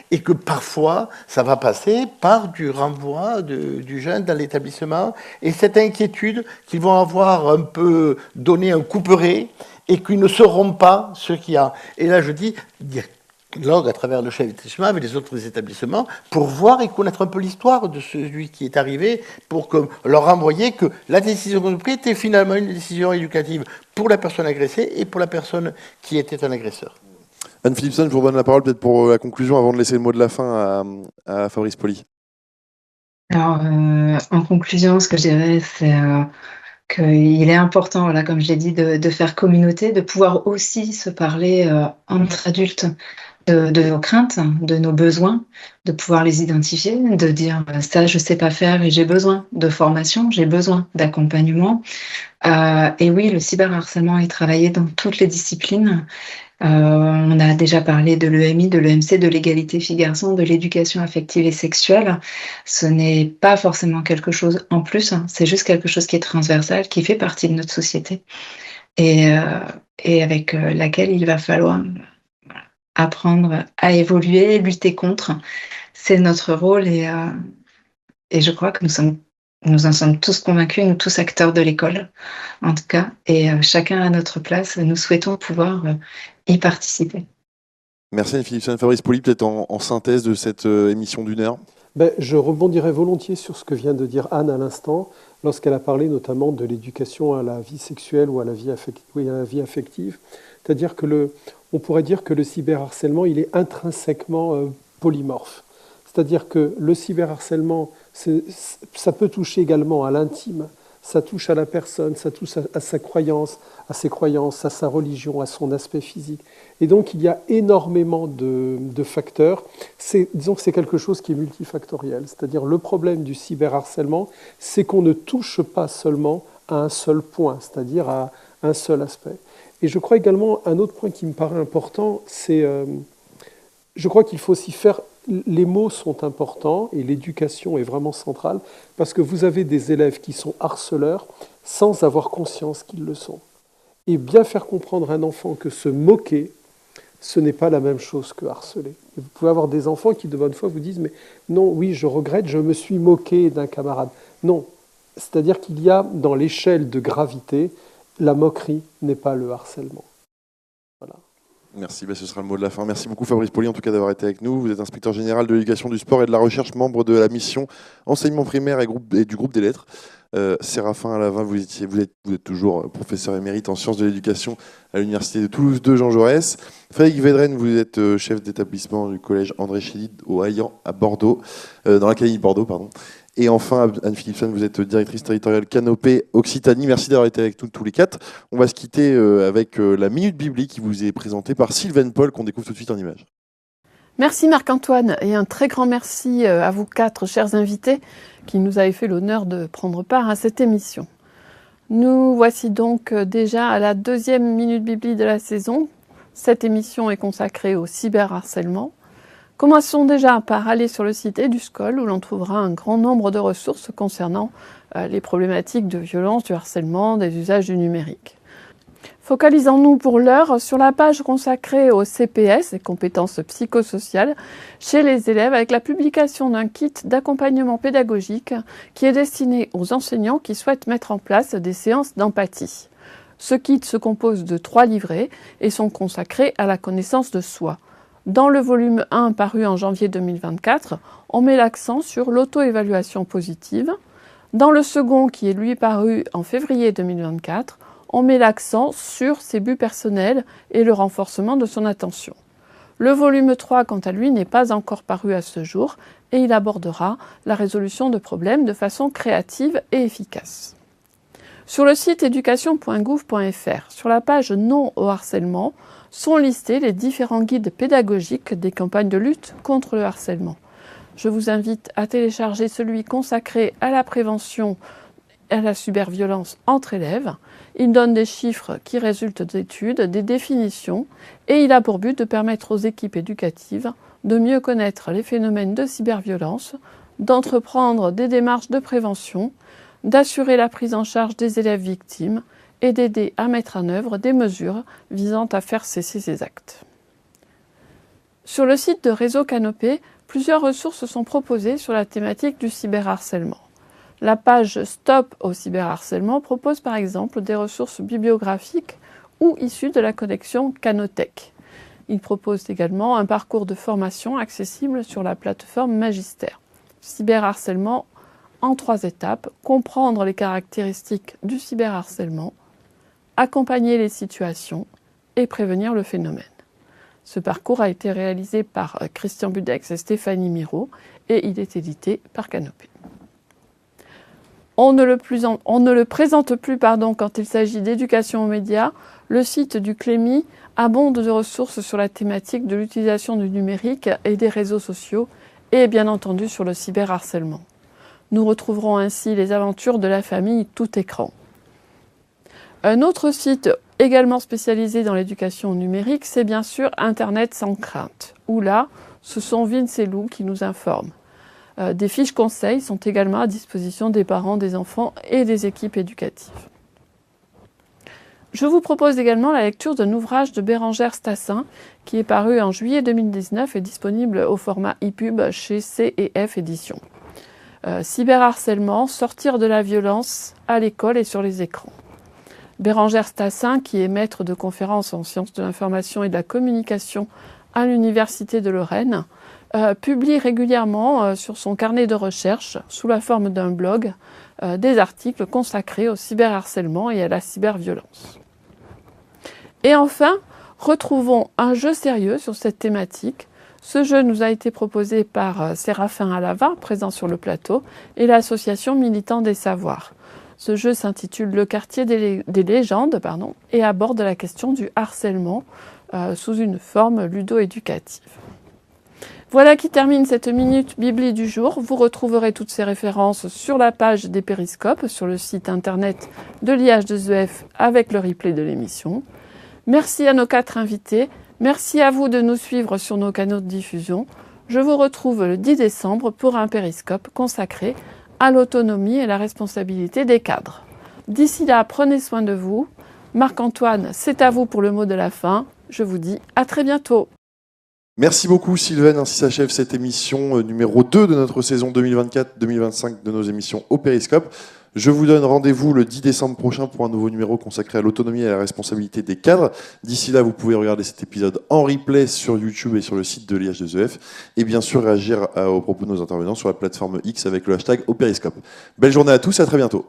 Et que parfois, ça va passer par du renvoi du jeune dans l'établissement et cette inquiétude qu'ils vont avoir un peu donné un couperet et qu'ils ne sauront pas ce qu'il y a. Et là, je dis, dialogue à travers le chef d'établissement avec les autres établissements pour voir et connaître un peu l'histoire de celui qui est arrivé pour leur renvoyer que la décision qu'on a prise était finalement une décision éducative pour la personne agressée et pour la personne qui était un agresseur. Anne Philipson, je vous redonne la parole peut-être pour la conclusion avant de laisser le mot de la fin à Fabrice Poli. Alors, en conclusion, ce que je dirais, c'est qu'il est important, voilà, comme je l'ai dit, de faire communauté, de pouvoir aussi se parler entre adultes de nos craintes, de nos besoins, de pouvoir les identifier, de dire ça, je ne sais pas faire et j'ai besoin de formation, j'ai besoin d'accompagnement. Et oui, le cyberharcèlement est travaillé dans toutes les disciplines. On a déjà parlé de l'EMI, de l'EMC, de l'égalité filles-garçons, de l'éducation affective et sexuelle. Ce n'est pas forcément quelque chose en plus, hein, c'est juste quelque chose qui est transversal, qui fait partie de notre société et avec laquelle il va falloir apprendre à évoluer, lutter contre. C'est notre rôle et je crois que nous en sommes tous convaincus, nous tous acteurs de l'école, en tout cas, et chacun à notre place, nous souhaitons pouvoir y participer. Merci Anne Philipson. Fabrice Poli, peut-être en synthèse de cette émission d'1 heure. Je rebondirai volontiers sur ce que vient de dire Anne à l'instant, lorsqu'elle a parlé notamment de l'éducation à la vie sexuelle ou à la vie affective. C'est-à-dire on pourrait dire que le cyberharcèlement, il est intrinsèquement polymorphe. C'est-à-dire que le cyberharcèlement, ça peut toucher également à l'intime ça touche à la personne, ça touche à sa croyance, à ses croyances, à sa religion, à son aspect physique. Et donc, il y a énormément de facteurs. Disons que c'est quelque chose qui est multifactoriel. C'est-à-dire, le problème du cyberharcèlement, c'est qu'on ne touche pas seulement à un seul point, c'est-à-dire à un seul aspect. Et je crois également, un autre point qui me paraît important, c'est, je crois qu'il faut aussi faire, les mots sont importants et l'éducation est vraiment centrale, parce que vous avez des élèves qui sont harceleurs sans avoir conscience qu'ils le sont. Et bien faire comprendre à un enfant que se moquer, ce n'est pas la même chose que harceler. Et vous pouvez avoir des enfants qui de bonne foi vous disent « mais non, oui, je regrette, je me suis moqué d'un camarade ». Non, c'est-à-dire qu'il y a dans l'échelle de gravité, la moquerie n'est pas le harcèlement. Voilà. Merci, ce sera le mot de la fin. Merci beaucoup Fabrice Pauly en tout cas d'avoir été avec nous. Vous êtes inspecteur général de l'éducation, du sport et de la recherche, membre de la mission enseignement primaire et du groupe des lettres. Séraphin Alavin, vous êtes toujours professeur émérite en sciences de l'éducation à l'université de Toulouse 2 Jean Jaurès. Frédéric Védrenne, vous êtes chef d'établissement du collège André Chédid au Haillan à Bordeaux, dans l'académie de Bordeaux, pardon. Et enfin, Anne Philipson, vous êtes directrice territoriale Canopée Occitanie. Merci d'avoir été avec nous tous les quatre. On va se quitter avec la Minute Biblique qui vous est présentée par Sylvaine Paul, qu'on découvre tout de suite en images. Merci Marc-Antoine et un très grand merci à vous quatre chers invités qui nous avez fait l'honneur de prendre part à cette émission. Nous voici donc déjà à la deuxième Minute Biblique de la saison. Cette émission est consacrée au cyberharcèlement. Commençons déjà par aller sur le site EduScol où l'on trouvera un grand nombre de ressources concernant les problématiques de violence, du harcèlement, des usages du numérique. Focalisons-nous pour l'heure sur la page consacrée au CPS, les compétences psychosociales, chez les élèves avec la publication d'un kit d'accompagnement pédagogique qui est destiné aux enseignants qui souhaitent mettre en place des séances d'empathie. Ce kit se compose de 3 livrets et sont consacrés à la connaissance de soi. Dans le volume 1 paru en janvier 2024, on met l'accent sur l'auto-évaluation positive. Dans le second, qui est lui paru en février 2024, on met l'accent sur ses buts personnels et le renforcement de son attention. Le volume 3, quant à lui, n'est pas encore paru à ce jour et il abordera la résolution de problèmes de façon créative et efficace. Sur le site éducation.gouv.fr, sur la page Non au harcèlement, sont listés les différents guides pédagogiques des campagnes de lutte contre le harcèlement. Je vous invite à télécharger celui consacré à la prévention et à la cyberviolence entre élèves. Il donne des chiffres qui résultent d'études, des définitions, et il a pour but de permettre aux équipes éducatives de mieux connaître les phénomènes de cyberviolence, d'entreprendre des démarches de prévention, d'assurer la prise en charge des élèves victimes et d'aider à mettre en œuvre des mesures visant à faire cesser ces actes. Sur le site de Réseau Canopée, plusieurs ressources sont proposées sur la thématique du cyberharcèlement. La page Stop au cyberharcèlement propose par exemple des ressources bibliographiques ou issues de la collection Canotech. Il propose également un parcours de formation accessible sur la plateforme Magister. Cyberharcèlement en 3 étapes, comprendre les caractéristiques du cyberharcèlement, accompagner les situations et prévenir le phénomène. Ce parcours a été réalisé par Christian Budex et Stéphanie Miro et il est édité par Canopée. On ne le présente plus quand il s'agit d'éducation aux médias. Le site du Clémy abonde de ressources sur la thématique de l'utilisation du numérique et des réseaux sociaux et bien entendu sur le cyberharcèlement. Nous retrouverons ainsi les aventures de la famille tout écran. Un autre site également spécialisé dans l'éducation au numérique, c'est bien sûr Internet sans crainte, où là, ce sont Vince et Lou qui nous informent. Des fiches conseils sont également à disposition des parents, des enfants et des équipes éducatives. Je vous propose également la lecture d'un ouvrage de Bérengère Stassin qui est paru en juillet 2019 et disponible au format EPUB chez C&F Éditions. Cyberharcèlement, sortir de la violence à l'école et sur les écrans. Bérengère Stassin, qui est maître de conférences en sciences de l'information et de la communication à l'Université de Lorraine, publie régulièrement sur son carnet de recherche, sous la forme d'un blog, des articles consacrés au cyberharcèlement et à la cyberviolence. Et enfin, retrouvons un jeu sérieux sur cette thématique. Ce jeu nous a été proposé par Séraphin Alavin, présent sur le plateau, et l'association Militants des Savoirs. Ce jeu s'intitule Le quartier des légendes et aborde la question du harcèlement sous une forme ludo-éducative. Voilà qui termine cette Minute Bibli du jour. Vous retrouverez toutes ces références sur la page des Périscopes, sur le site internet de l'IH2EF avec le replay de l'émission. Merci à nos 4 invités. Merci à vous de nous suivre sur nos canaux de diffusion. Je vous retrouve le 10 décembre pour un Périscope consacré à l'autonomie et la responsabilité des cadres. D'ici là, prenez soin de vous. Marc-Antoine, c'est à vous pour le mot de la fin. Je vous dis à très bientôt. Merci beaucoup Sylvaine, ainsi s'achève cette émission numéro 2 de notre saison 2024-2025 de nos émissions au Périscope. Je vous donne rendez-vous le 10 décembre prochain pour un nouveau numéro consacré à l'autonomie et à la responsabilité des cadres. D'ici là, vous pouvez regarder cet épisode en replay sur YouTube et sur le site de l'IH2EF et bien sûr réagir aux propos de nos intervenants sur la plateforme X avec le hashtag au Périscope. Belle journée à tous et à très bientôt.